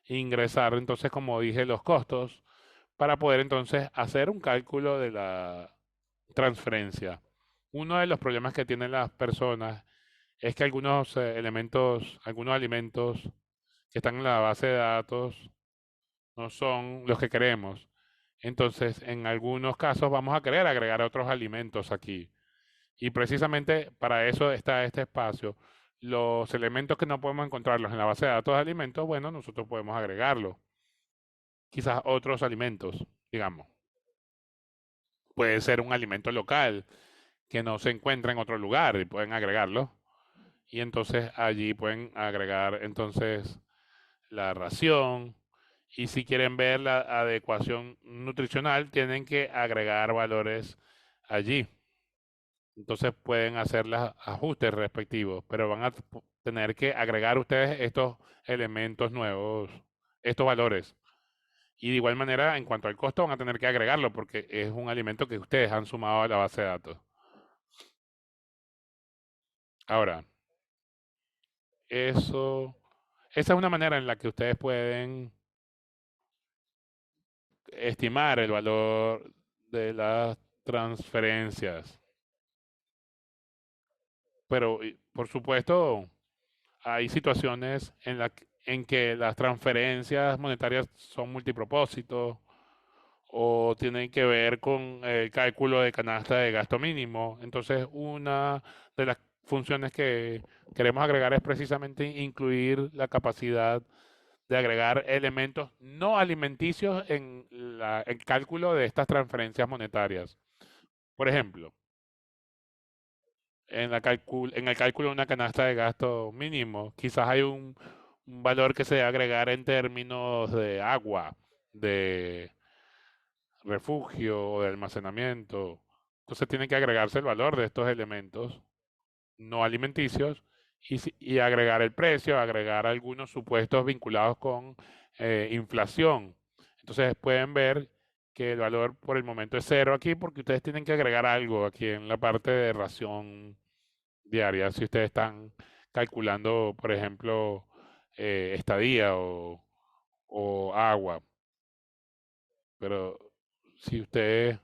S1: ingresar entonces, como dije, los costos para poder entonces hacer un cálculo de la transferencia. Uno de los problemas que tienen las personas es que algunos elementos, algunos alimentos que están en la base de datos no son los que queremos. Entonces, en algunos casos vamos a querer agregar otros alimentos aquí. Y precisamente para eso está este espacio. Los elementos que no podemos encontrarlos en la base de datos de alimentos, bueno, nosotros podemos agregarlos. Quizás otros alimentos, digamos. Puede ser un alimento local que no se encuentra en otro lugar y pueden agregarlo. Y entonces allí pueden agregar entonces la ración. Y si quieren ver la adecuación nutricional, tienen que agregar valores allí. Entonces pueden hacer los ajustes respectivos, pero van a tener que agregar ustedes estos elementos nuevos, estos valores. Y de igual manera, en cuanto al costo, van a tener que agregarlo porque es un alimento que ustedes han sumado a la base de datos. Ahora, eso, esa es una manera en la que ustedes pueden estimar el valor de las transferencias. Pero, por supuesto, hay situaciones en que las transferencias monetarias son multipropósitos o tienen que ver con el cálculo de canasta de gasto mínimo. Entonces, una de las funciones que queremos agregar es precisamente incluir la capacidad de agregar elementos no alimenticios en el cálculo de estas transferencias monetarias. Por ejemplo, en el cálculo de una canasta de gasto mínimo, quizás hay un valor que se debe agregar en términos de agua, de refugio o de almacenamiento. Entonces tiene que agregarse el valor de estos elementos no alimenticios y agregar el precio, agregar algunos supuestos vinculados con inflación. Entonces pueden ver que el valor por el momento es cero aquí porque ustedes tienen que agregar algo aquí en la parte de ración diaria. Si ustedes están calculando, por ejemplo, estadía o agua. Pero si ustedes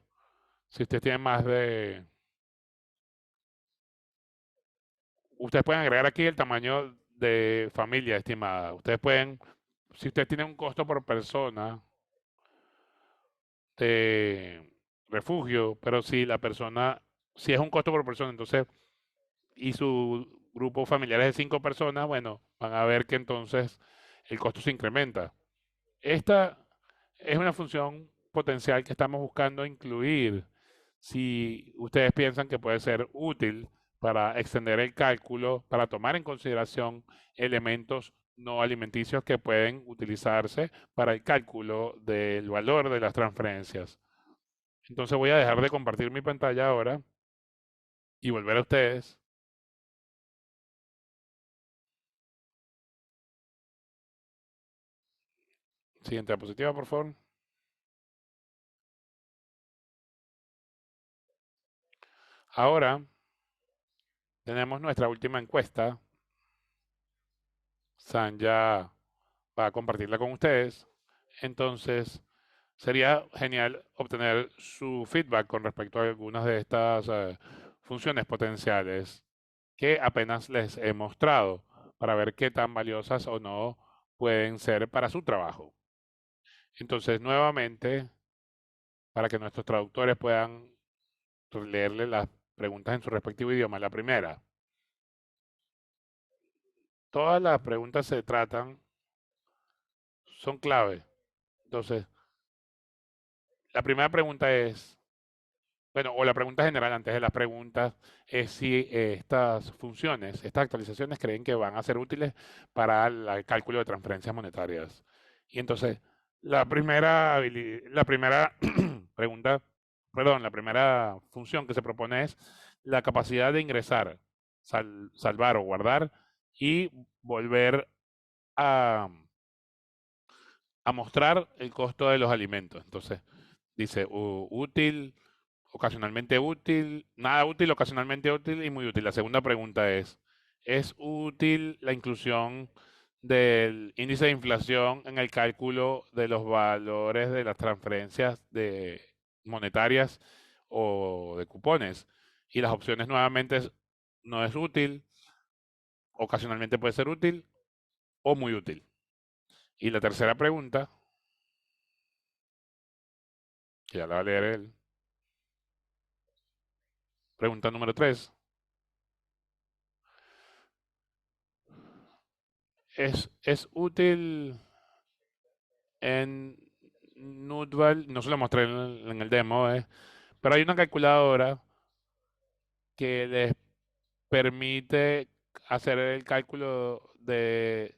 S1: tienen más de... Ustedes pueden agregar aquí el tamaño de familia estimada. Ustedes pueden, si ustedes tienen un costo por persona de refugio, pero si la persona, si es un costo por persona, entonces, y su grupo familiar es de 5 personas, bueno, van a ver que entonces el costo se incrementa. Esta es una función potencial que estamos buscando incluir si ustedes piensan que puede ser útil para extender el cálculo, para tomar en consideración elementos no alimenticios que pueden utilizarse para el cálculo del valor de las transferencias. Entonces voy a dejar de compartir mi pantalla ahora y volver a ustedes. Siguiente diapositiva, por favor. Ahora tenemos nuestra última encuesta. San ya va a compartirla con ustedes. Entonces, sería genial obtener su feedback con respecto a algunas de estas funciones potenciales que apenas les he mostrado para ver qué tan valiosas o no pueden ser para su trabajo. Entonces, nuevamente, para que nuestros traductores puedan leerle las preguntas en su respectivo idioma. La primera, todas las preguntas se tratan, son clave. Entonces, la primera pregunta es, bueno, o la pregunta general antes de las preguntas es si estas funciones, estas actualizaciones creen que van a ser útiles para el cálculo de transferencias monetarias. Y entonces, la primera pregunta, perdón, la primera función que se propone es la capacidad de ingresar, salvar o guardar y volver a, a mostrar el costo de los alimentos. Entonces, dice útil, ocasionalmente útil, nada útil, ocasionalmente útil y muy útil. La segunda pregunta ¿es útil la inclusión del índice de inflación en el cálculo de los valores de las transferencias monetarias o de cupones? Y las opciones nuevamente no es útil, ocasionalmente puede ser útil o muy útil. Y la tercera pregunta, que ya la va a leer él, pregunta número 3, ¿es útil en Nutval? No se lo mostré en el demo, pero hay una calculadora que les permite hacer el cálculo de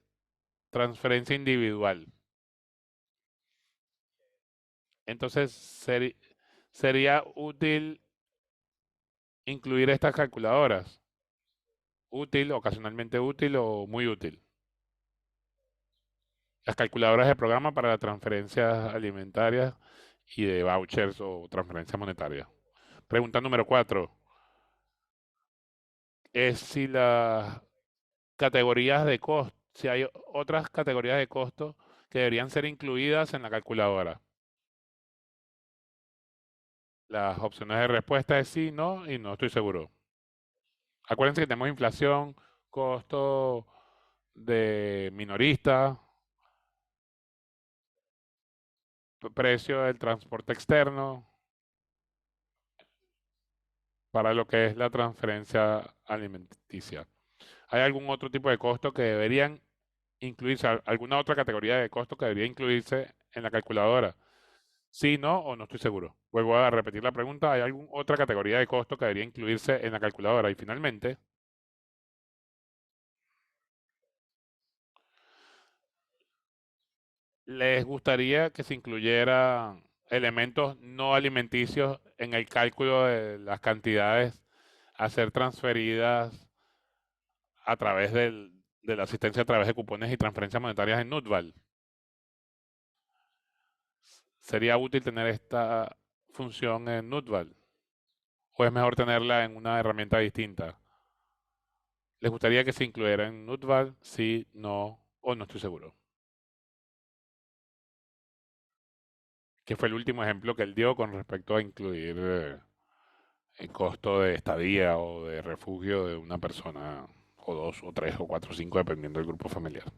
S1: transferencia individual. Entonces, sería útil incluir estas calculadoras. Útil, ocasionalmente útil o muy útil. Las calculadoras de programa para las transferencias alimentarias y de vouchers o transferencias monetarias. Pregunta número 4 es si las categorías de costo, si hay otras categorías de costo que deberían ser incluidas en la calculadora. Las opciones de respuesta es sí, no y no estoy seguro. Acuérdense que tenemos inflación, costo de minorista, precio del transporte externo para lo que es la transferencia alimenticia. ¿Hay algún otro tipo de costo que deberían incluirse, alguna otra categoría de costo que debería incluirse en la calculadora? Sí, no o no estoy seguro. Vuelvo a repetir la pregunta. ¿Hay alguna otra categoría de costo que debería incluirse en la calculadora? Y finalmente, ¿les gustaría que se incluyeran elementos no alimenticios en el cálculo de las cantidades a ser transferidas a través de la asistencia a través de cupones y transferencias monetarias en Nutval? ¿Sería útil tener esta función en Nutval? ¿O es mejor tenerla en una herramienta distinta? ¿Les gustaría que se incluyera en Nutval? Sí, no o no estoy seguro. Que fue el último ejemplo que él dio con respecto a incluir el costo de estadía o de refugio de una persona, o dos, o tres, o cuatro, o cinco, dependiendo del grupo familiar.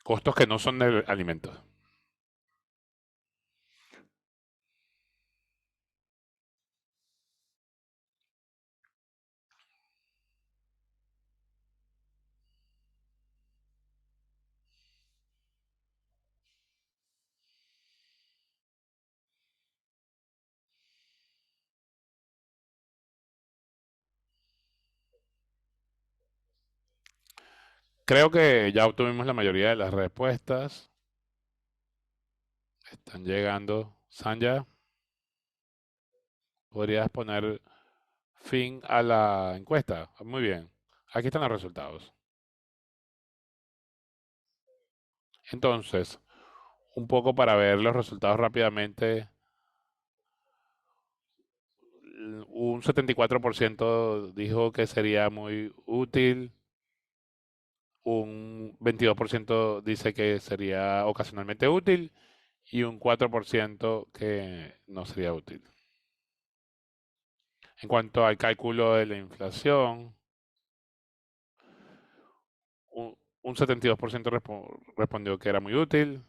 S1: Costos que no son de alimentos. Creo que ya obtuvimos la mayoría de las respuestas. Están llegando. Sanja, ¿podrías poner fin a la encuesta? Muy bien. Aquí están los resultados. Entonces, un poco para ver los resultados rápidamente. Un 74% dijo que sería muy útil. Un 22% dice que sería ocasionalmente útil y un 4% que no sería útil. En cuanto al cálculo de la inflación, un 72% respondió que era muy útil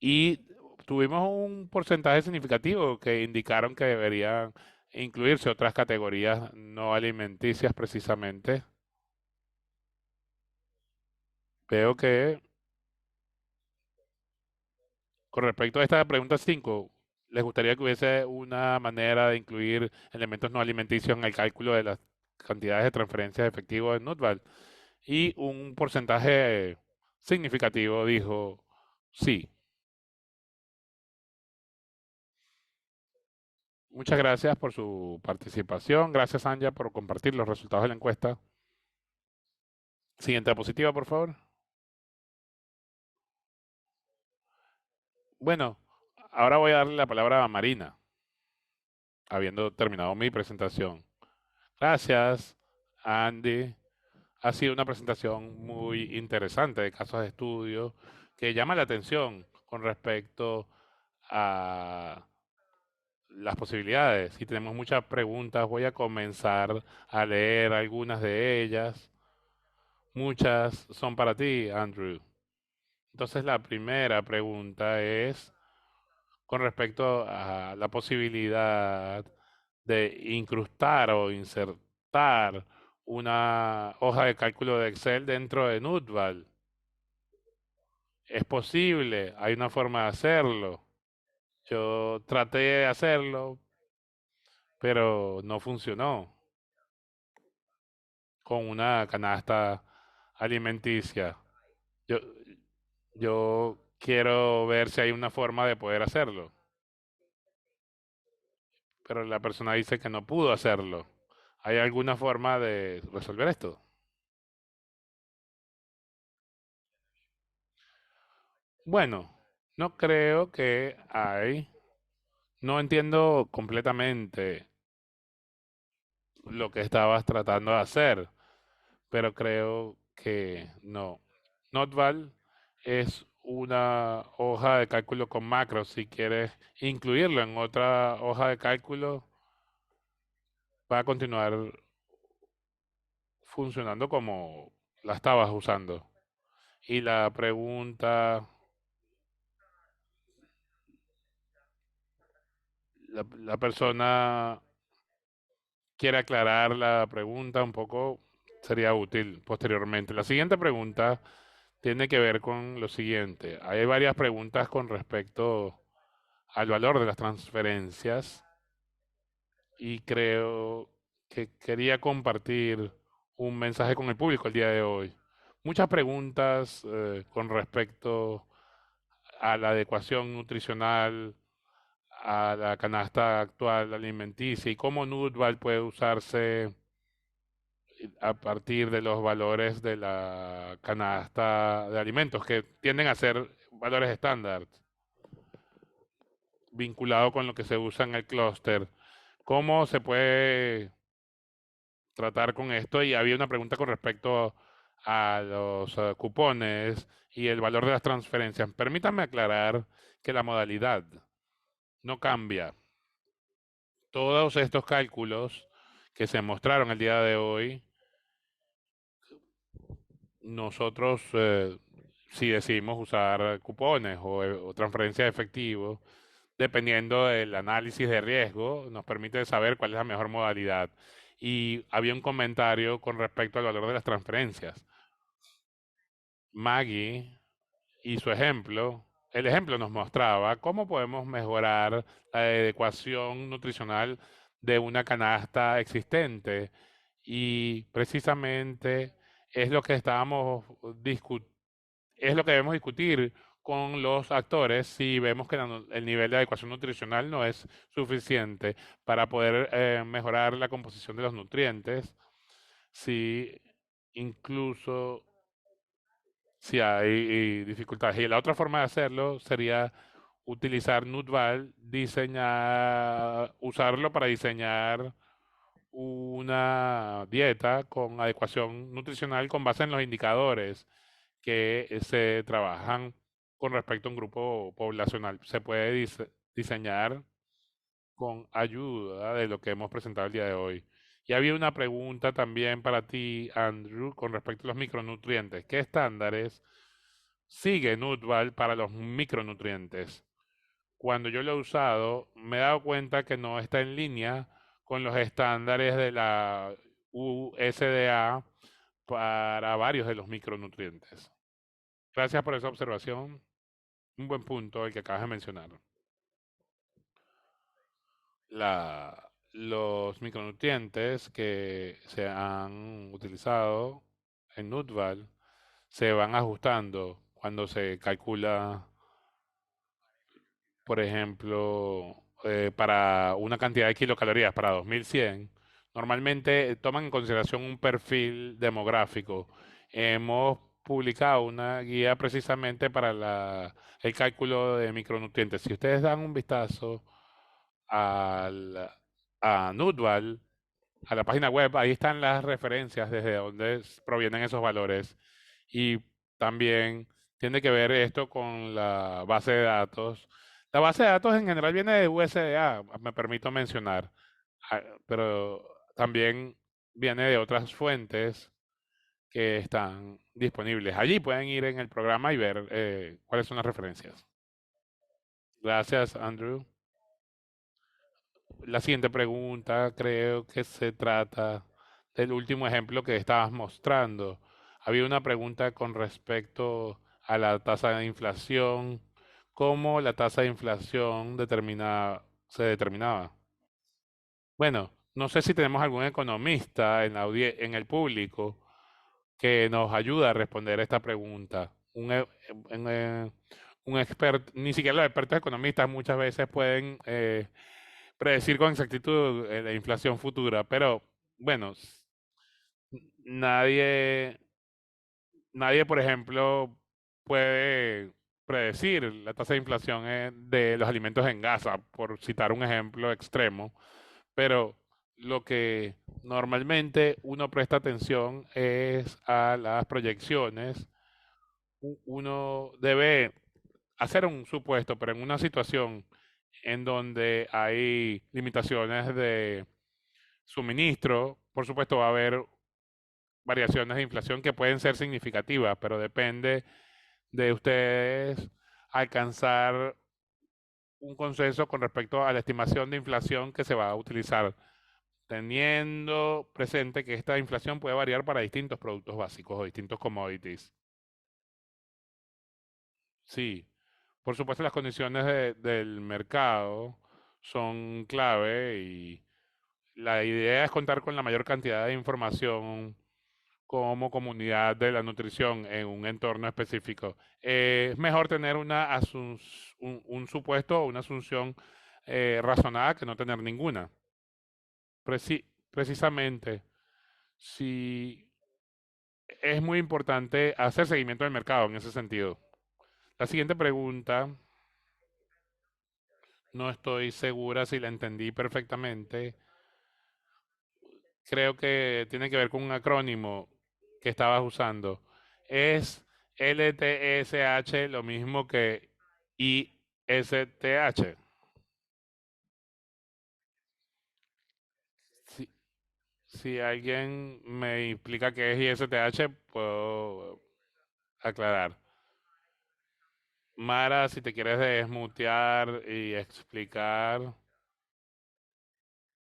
S1: y tuvimos un porcentaje significativo que indicaron que deberían incluirse otras categorías no alimenticias precisamente. Veo que con respecto a esta pregunta 5, ¿les gustaría que hubiese una manera de incluir elementos no alimenticios en el cálculo de las cantidades de transferencias de efectivo en Nutval? Y un porcentaje significativo dijo sí. Muchas gracias por su participación. Gracias, Anja, por compartir los resultados de la encuesta. Siguiente diapositiva, por favor. Bueno, ahora voy a darle la palabra a Marina, habiendo terminado mi presentación. Gracias, Andy. Ha sido una presentación muy interesante de casos de estudio que llama la atención con respecto a las posibilidades y tenemos muchas preguntas. Voy a comenzar a leer algunas de ellas. Muchas son para ti, Andrew. Entonces la primera pregunta es con respecto a la posibilidad de incrustar o insertar una hoja de cálculo de Excel dentro de Nutval. Es posible, hay una forma de hacerlo. Yo traté de hacerlo, pero no funcionó con una canasta alimenticia. Yo, yo quiero ver si hay una forma de poder hacerlo, pero la persona dice que no pudo hacerlo. ¿Hay alguna forma de resolver esto? Bueno, no creo que hay. No entiendo completamente lo que estabas tratando de hacer, pero creo que no. Notval es una hoja de cálculo con macros. Si quieres incluirlo en otra hoja de cálculo, va a continuar funcionando como la estabas usando. Y la pregunta, la persona quiere aclarar la pregunta un poco, sería útil posteriormente. La siguiente pregunta tiene que ver con lo siguiente. Hay varias preguntas con respecto al valor de las transferencias y creo que quería compartir un mensaje con el público el día de hoy. Muchas preguntas con respecto a la adecuación nutricional, a la canasta actual alimenticia y cómo Nutval puede usarse a partir de los valores de la canasta de alimentos, que tienden a ser valores estándar, vinculado con lo que se usa en el clúster. ¿Cómo se puede tratar con esto? Y había una pregunta con respecto a los cupones y el valor de las transferencias. Permítame aclarar que la modalidad no cambia. Todos estos cálculos que se mostraron el día de hoy, nosotros, si decidimos usar cupones o transferencia de efectivo, dependiendo del análisis de riesgo, nos permite saber cuál es la mejor modalidad. Y había un comentario con respecto al valor de las transferencias. Maggie y su ejemplo, el ejemplo nos mostraba cómo podemos mejorar la adecuación nutricional de una canasta existente. Y precisamente es lo que estábamos es lo que debemos discutir con los actores si vemos que el nivel de adecuación nutricional no es suficiente para poder mejorar la composición de los nutrientes, si incluso si hay dificultades. Y la otra forma de hacerlo sería utilizar Nutval, usarlo para diseñar una dieta con adecuación nutricional con base en los indicadores que se trabajan con respecto a un grupo poblacional. Se puede diseñar con ayuda de lo que hemos presentado el día de hoy. Y había una pregunta también para ti, Andrew, con respecto a los micronutrientes. ¿Qué estándares sigue Nutval para los micronutrientes? Cuando yo lo he usado, me he dado cuenta que no está en línea con los estándares de la USDA para varios de los micronutrientes. Gracias por esa observación. Un buen punto el que acabas de mencionar. Los micronutrientes que se han utilizado en Nutval se van ajustando cuando se calcula, por ejemplo, para una cantidad de kilocalorías para 2100. Normalmente toman en consideración un perfil demográfico. Hemos publicado una guía precisamente para el cálculo de micronutrientes. Si ustedes dan un vistazo al, a Nutval, a la página web, ahí están las referencias desde donde provienen esos valores. Y también tiene que ver esto con la base de datos, La base de datos en general viene de USDA, me permito mencionar, pero también viene de otras fuentes que están disponibles. Allí pueden ir en el programa y ver cuáles son las referencias. Gracias, Andrew. La siguiente pregunta creo que se trata del último ejemplo que estabas mostrando. Había una pregunta con respecto a la tasa de inflación, cómo la tasa de inflación se determinaba. Bueno, no sé si tenemos algún economista en el público que nos ayude a responder esta pregunta. Un, un experto, ni siquiera los expertos economistas muchas veces pueden predecir con exactitud la inflación futura, pero bueno, nadie, nadie, por ejemplo, puede predecir la tasa de inflación de los alimentos en Gaza, por citar un ejemplo extremo, pero lo que normalmente uno presta atención es a las proyecciones. Uno debe hacer un supuesto, pero en una situación en donde hay limitaciones de suministro, por supuesto va a haber variaciones de inflación que pueden ser significativas, pero depende de ustedes alcanzar un consenso con respecto a la estimación de inflación que se va a utilizar, teniendo presente que esta inflación puede variar para distintos productos básicos o distintos commodities. Sí, por supuesto las condiciones del mercado son clave y la idea es contar con la mayor cantidad de información como comunidad de la nutrición en un entorno específico. Es mejor tener un supuesto o una asunción razonada que no tener ninguna. Precisamente, si es muy importante hacer seguimiento del mercado en ese sentido. La siguiente pregunta, no estoy segura si la entendí perfectamente. Creo que tiene que ver con un acrónimo que estabas usando. ¿Es LTSH lo mismo que ISTH? Si, si alguien me explica qué es ISTH, puedo aclarar. Mara, si te quieres desmutear y explicar,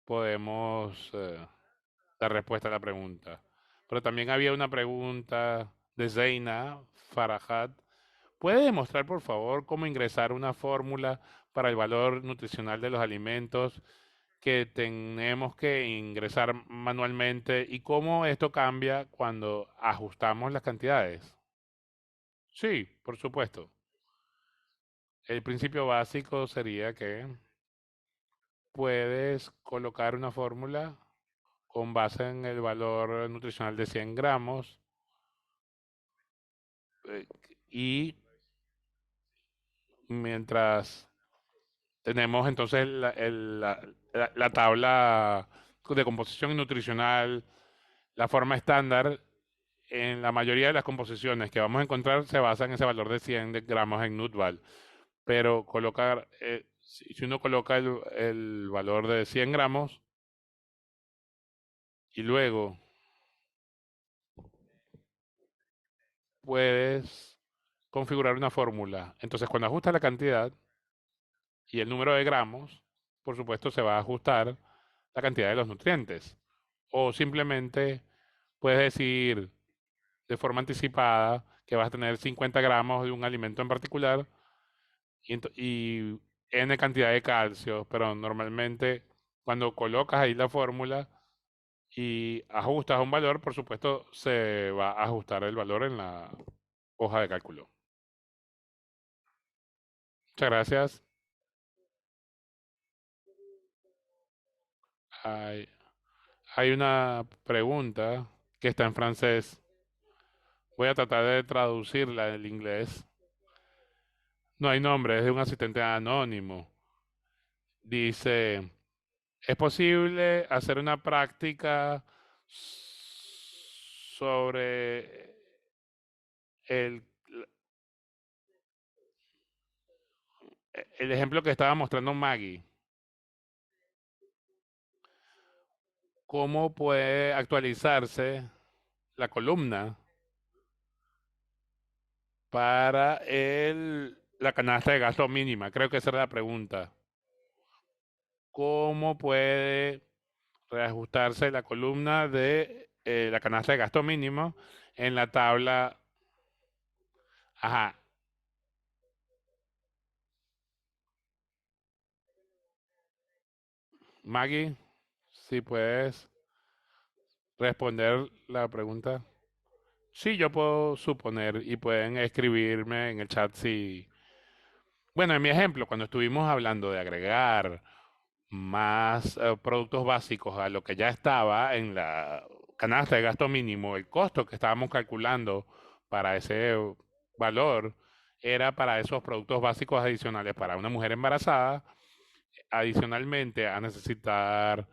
S1: podemos dar respuesta a la pregunta. Pero también había una pregunta de Zeina Farahad. ¿Puede demostrar, por favor, cómo ingresar una fórmula para el valor nutricional de los alimentos que tenemos que ingresar manualmente y cómo esto cambia cuando ajustamos las cantidades? Sí, por supuesto. El principio básico sería que puedes colocar una fórmula con base en el valor nutricional de 100 gramos eh, y mientras tenemos entonces la tabla de composición nutricional, la forma estándar, en la mayoría de las composiciones que vamos a encontrar se basa en ese valor de 100 gramos en Nutval. Pero si uno coloca el valor de 100 gramos y luego puedes configurar una fórmula, entonces cuando ajustas la cantidad y el número de gramos, por supuesto se va a ajustar la cantidad de los nutrientes. O simplemente puedes decir de forma anticipada que vas a tener 50 gramos de un alimento en particular y N cantidad de calcio, pero normalmente cuando colocas ahí la fórmula y ajustas un valor, por supuesto se va a ajustar el valor en la hoja de cálculo. Muchas gracias. Hay, hay una pregunta que está en francés. Voy a tratar de traducirla en inglés. No hay nombre, es de un asistente anónimo. Dice, ¿es posible hacer una práctica sobre el, el ejemplo que estaba mostrando Maggie, ¿cómo puede actualizarse la columna para la canasta de gasto mínima? Creo que esa era la pregunta. ¿Cómo puede reajustarse la columna de la canasta de gasto mínimo en la tabla? Ajá, Maggie, si puedes responder la pregunta. Sí, yo puedo suponer y pueden escribirme en el chat si... Bueno, en mi ejemplo, cuando estuvimos hablando de agregar más productos básicos a lo que ya estaba en la canasta de gasto mínimo, el costo que estábamos calculando para ese valor era para esos productos básicos adicionales para una mujer embarazada, adicionalmente a necesitar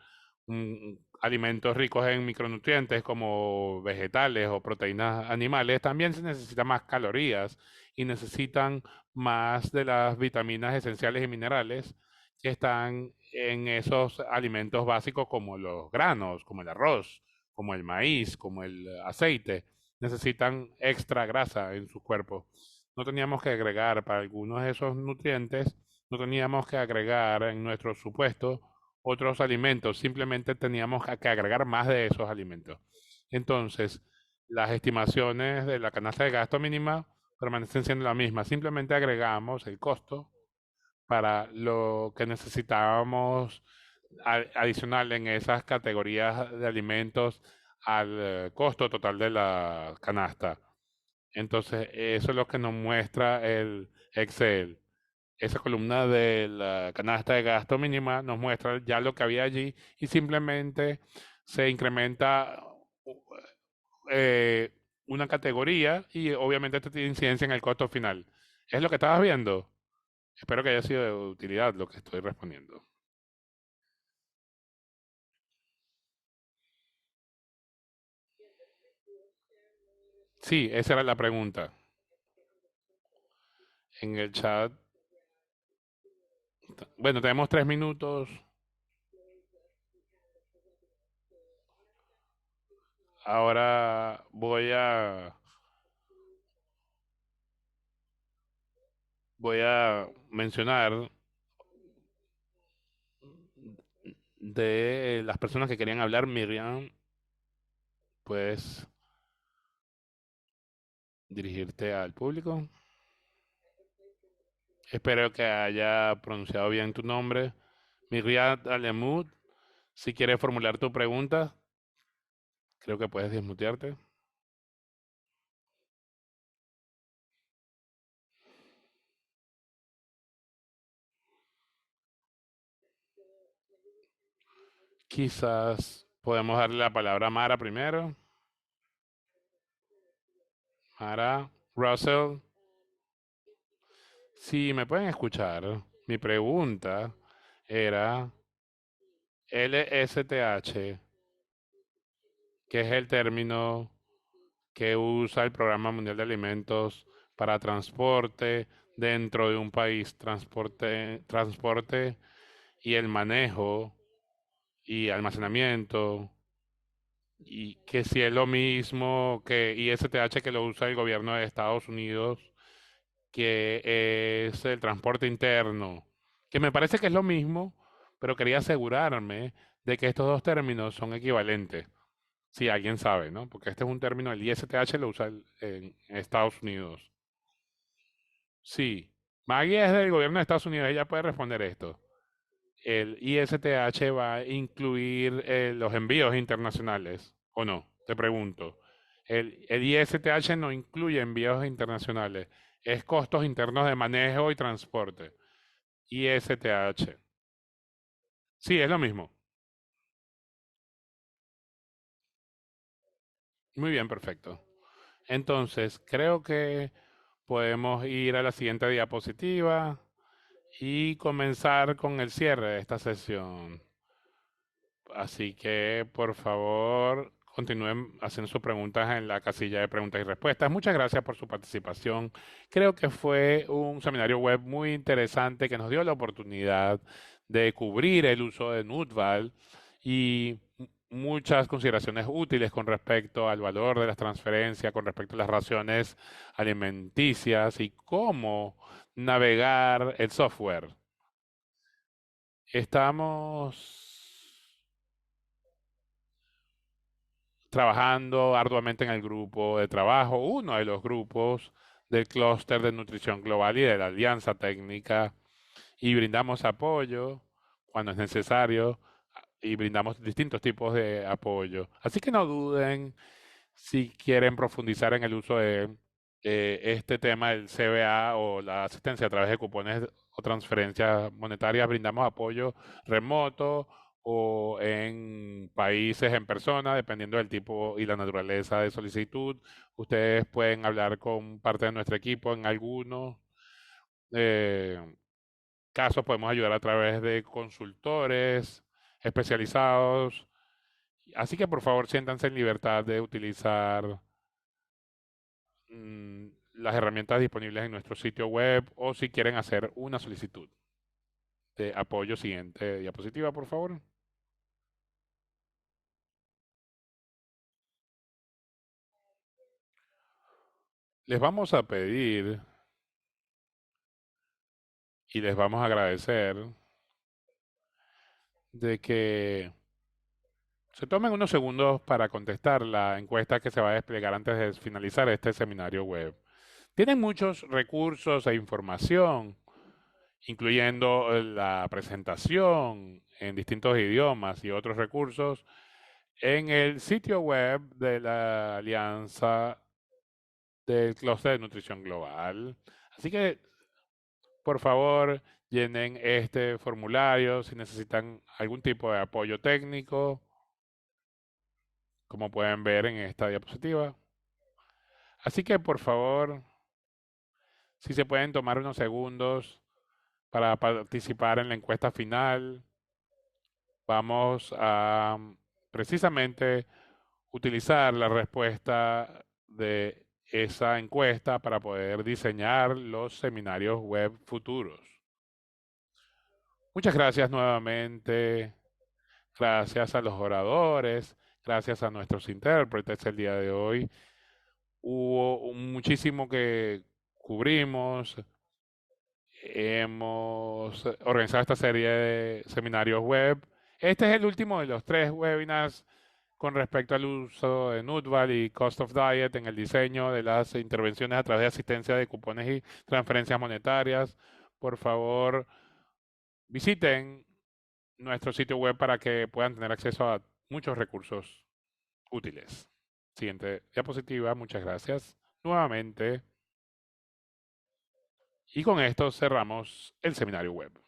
S1: alimentos ricos en micronutrientes como vegetales o proteínas animales, también se necesita más calorías y necesitan más de las vitaminas esenciales y minerales que están en esos alimentos básicos como los granos, como el arroz, como el maíz, como el aceite. Necesitan extra grasa en su cuerpo. No teníamos que agregar para algunos de esos nutrientes, no teníamos que agregar en nuestro supuesto otros alimentos, simplemente teníamos que agregar más de esos alimentos. Entonces, las estimaciones de la canasta de gasto mínima permanecen siendo la misma, simplemente agregamos el costo para lo que necesitábamos adicional en esas categorías de alimentos al costo total de la canasta. Entonces, eso es lo que nos muestra el Excel. Esa columna de la canasta de gasto mínima nos muestra ya lo que había allí y simplemente se incrementa eh, una categoría y obviamente esto tiene incidencia en el costo final. ¿Es lo que estabas viendo? Espero que haya sido de utilidad lo que estoy respondiendo. Sí, esa era la pregunta. En el chat, bueno, tenemos 3 minutos. Ahora voy a mencionar de las personas que querían hablar. Miriam, puedes dirigirte al público. Espero que haya pronunciado bien tu nombre. Miriam Alemud, si quieres formular tu pregunta, creo que puedes desmutearte. Quizás podemos darle la palabra a Mara primero. Mara, Russell, si me pueden escuchar, mi pregunta era LSTH, que es el término que usa el Programa Mundial de Alimentos para transporte dentro de un país, transporte y el manejo y almacenamiento, y que si es lo mismo que ISTH que lo usa el gobierno de Estados Unidos, que es el transporte interno, que me parece que es lo mismo, pero quería asegurarme de que estos dos términos son equivalentes, si alguien sabe, ¿no? Porque este es un término, el ISTH lo usa en Estados Unidos. Sí, Maggie es del gobierno de Estados Unidos, ella puede responder esto. ¿El ISTH va a incluir los envíos internacionales o no? Te pregunto. El ISTH no incluye envíos internacionales, es costos internos de manejo y transporte. ISTH. Sí, es lo mismo. Muy bien, perfecto. Entonces, creo que podemos ir a la siguiente diapositiva y comenzar con el cierre de esta sesión. Así que, por favor, continúen haciendo sus preguntas en la casilla de preguntas y respuestas. Muchas gracias por su participación. Creo que fue un seminario web muy interesante que nos dio la oportunidad de cubrir el uso de Nutval y muchas consideraciones útiles con respecto al valor de las transferencias, con respecto a las raciones alimenticias y cómo navegar el software. Estamos trabajando arduamente en el grupo de trabajo, uno de los grupos del clúster de nutrición global y de la alianza técnica, y brindamos apoyo cuando es necesario y brindamos distintos tipos de apoyo. Así que no duden si quieren profundizar en el uso de este tema del CBA o la asistencia a través de cupones o transferencias monetarias, brindamos apoyo remoto o en países en persona, dependiendo del tipo y la naturaleza de solicitud. Ustedes pueden hablar con parte de nuestro equipo en algunos eh, casos, podemos ayudar a través de consultores especializados. Así que por favor siéntanse en libertad de utilizar las herramientas disponibles en nuestro sitio web o si quieren hacer una solicitud de apoyo. Siguiente diapositiva, por favor. Les vamos a pedir y les vamos a agradecer de que se tomen unos segundos para contestar la encuesta que se va a desplegar antes de finalizar este seminario web. Tienen muchos recursos e información, incluyendo la presentación en distintos idiomas y otros recursos en el sitio web de la Alianza del Clúster de Nutrición Global. Así que, por favor, llenen este formulario si necesitan algún tipo de apoyo técnico, como pueden ver en esta diapositiva. Así que, por favor, si se pueden tomar unos segundos para participar en la encuesta final, vamos a precisamente utilizar la respuesta de esa encuesta para poder diseñar los seminarios web futuros. Muchas gracias nuevamente. Gracias a los oradores. Gracias a nuestros intérpretes el día de hoy. Hubo muchísimo que cubrimos. Hemos organizado esta serie de seminarios web. Este es el último de los 3 webinars con respecto al uso de Nutval y Cost of Diet en el diseño de las intervenciones a través de asistencia de cupones y transferencias monetarias. Por favor, visiten nuestro sitio web para que puedan tener acceso a muchos recursos útiles. Siguiente diapositiva, muchas gracias nuevamente. Y con esto cerramos el seminario web.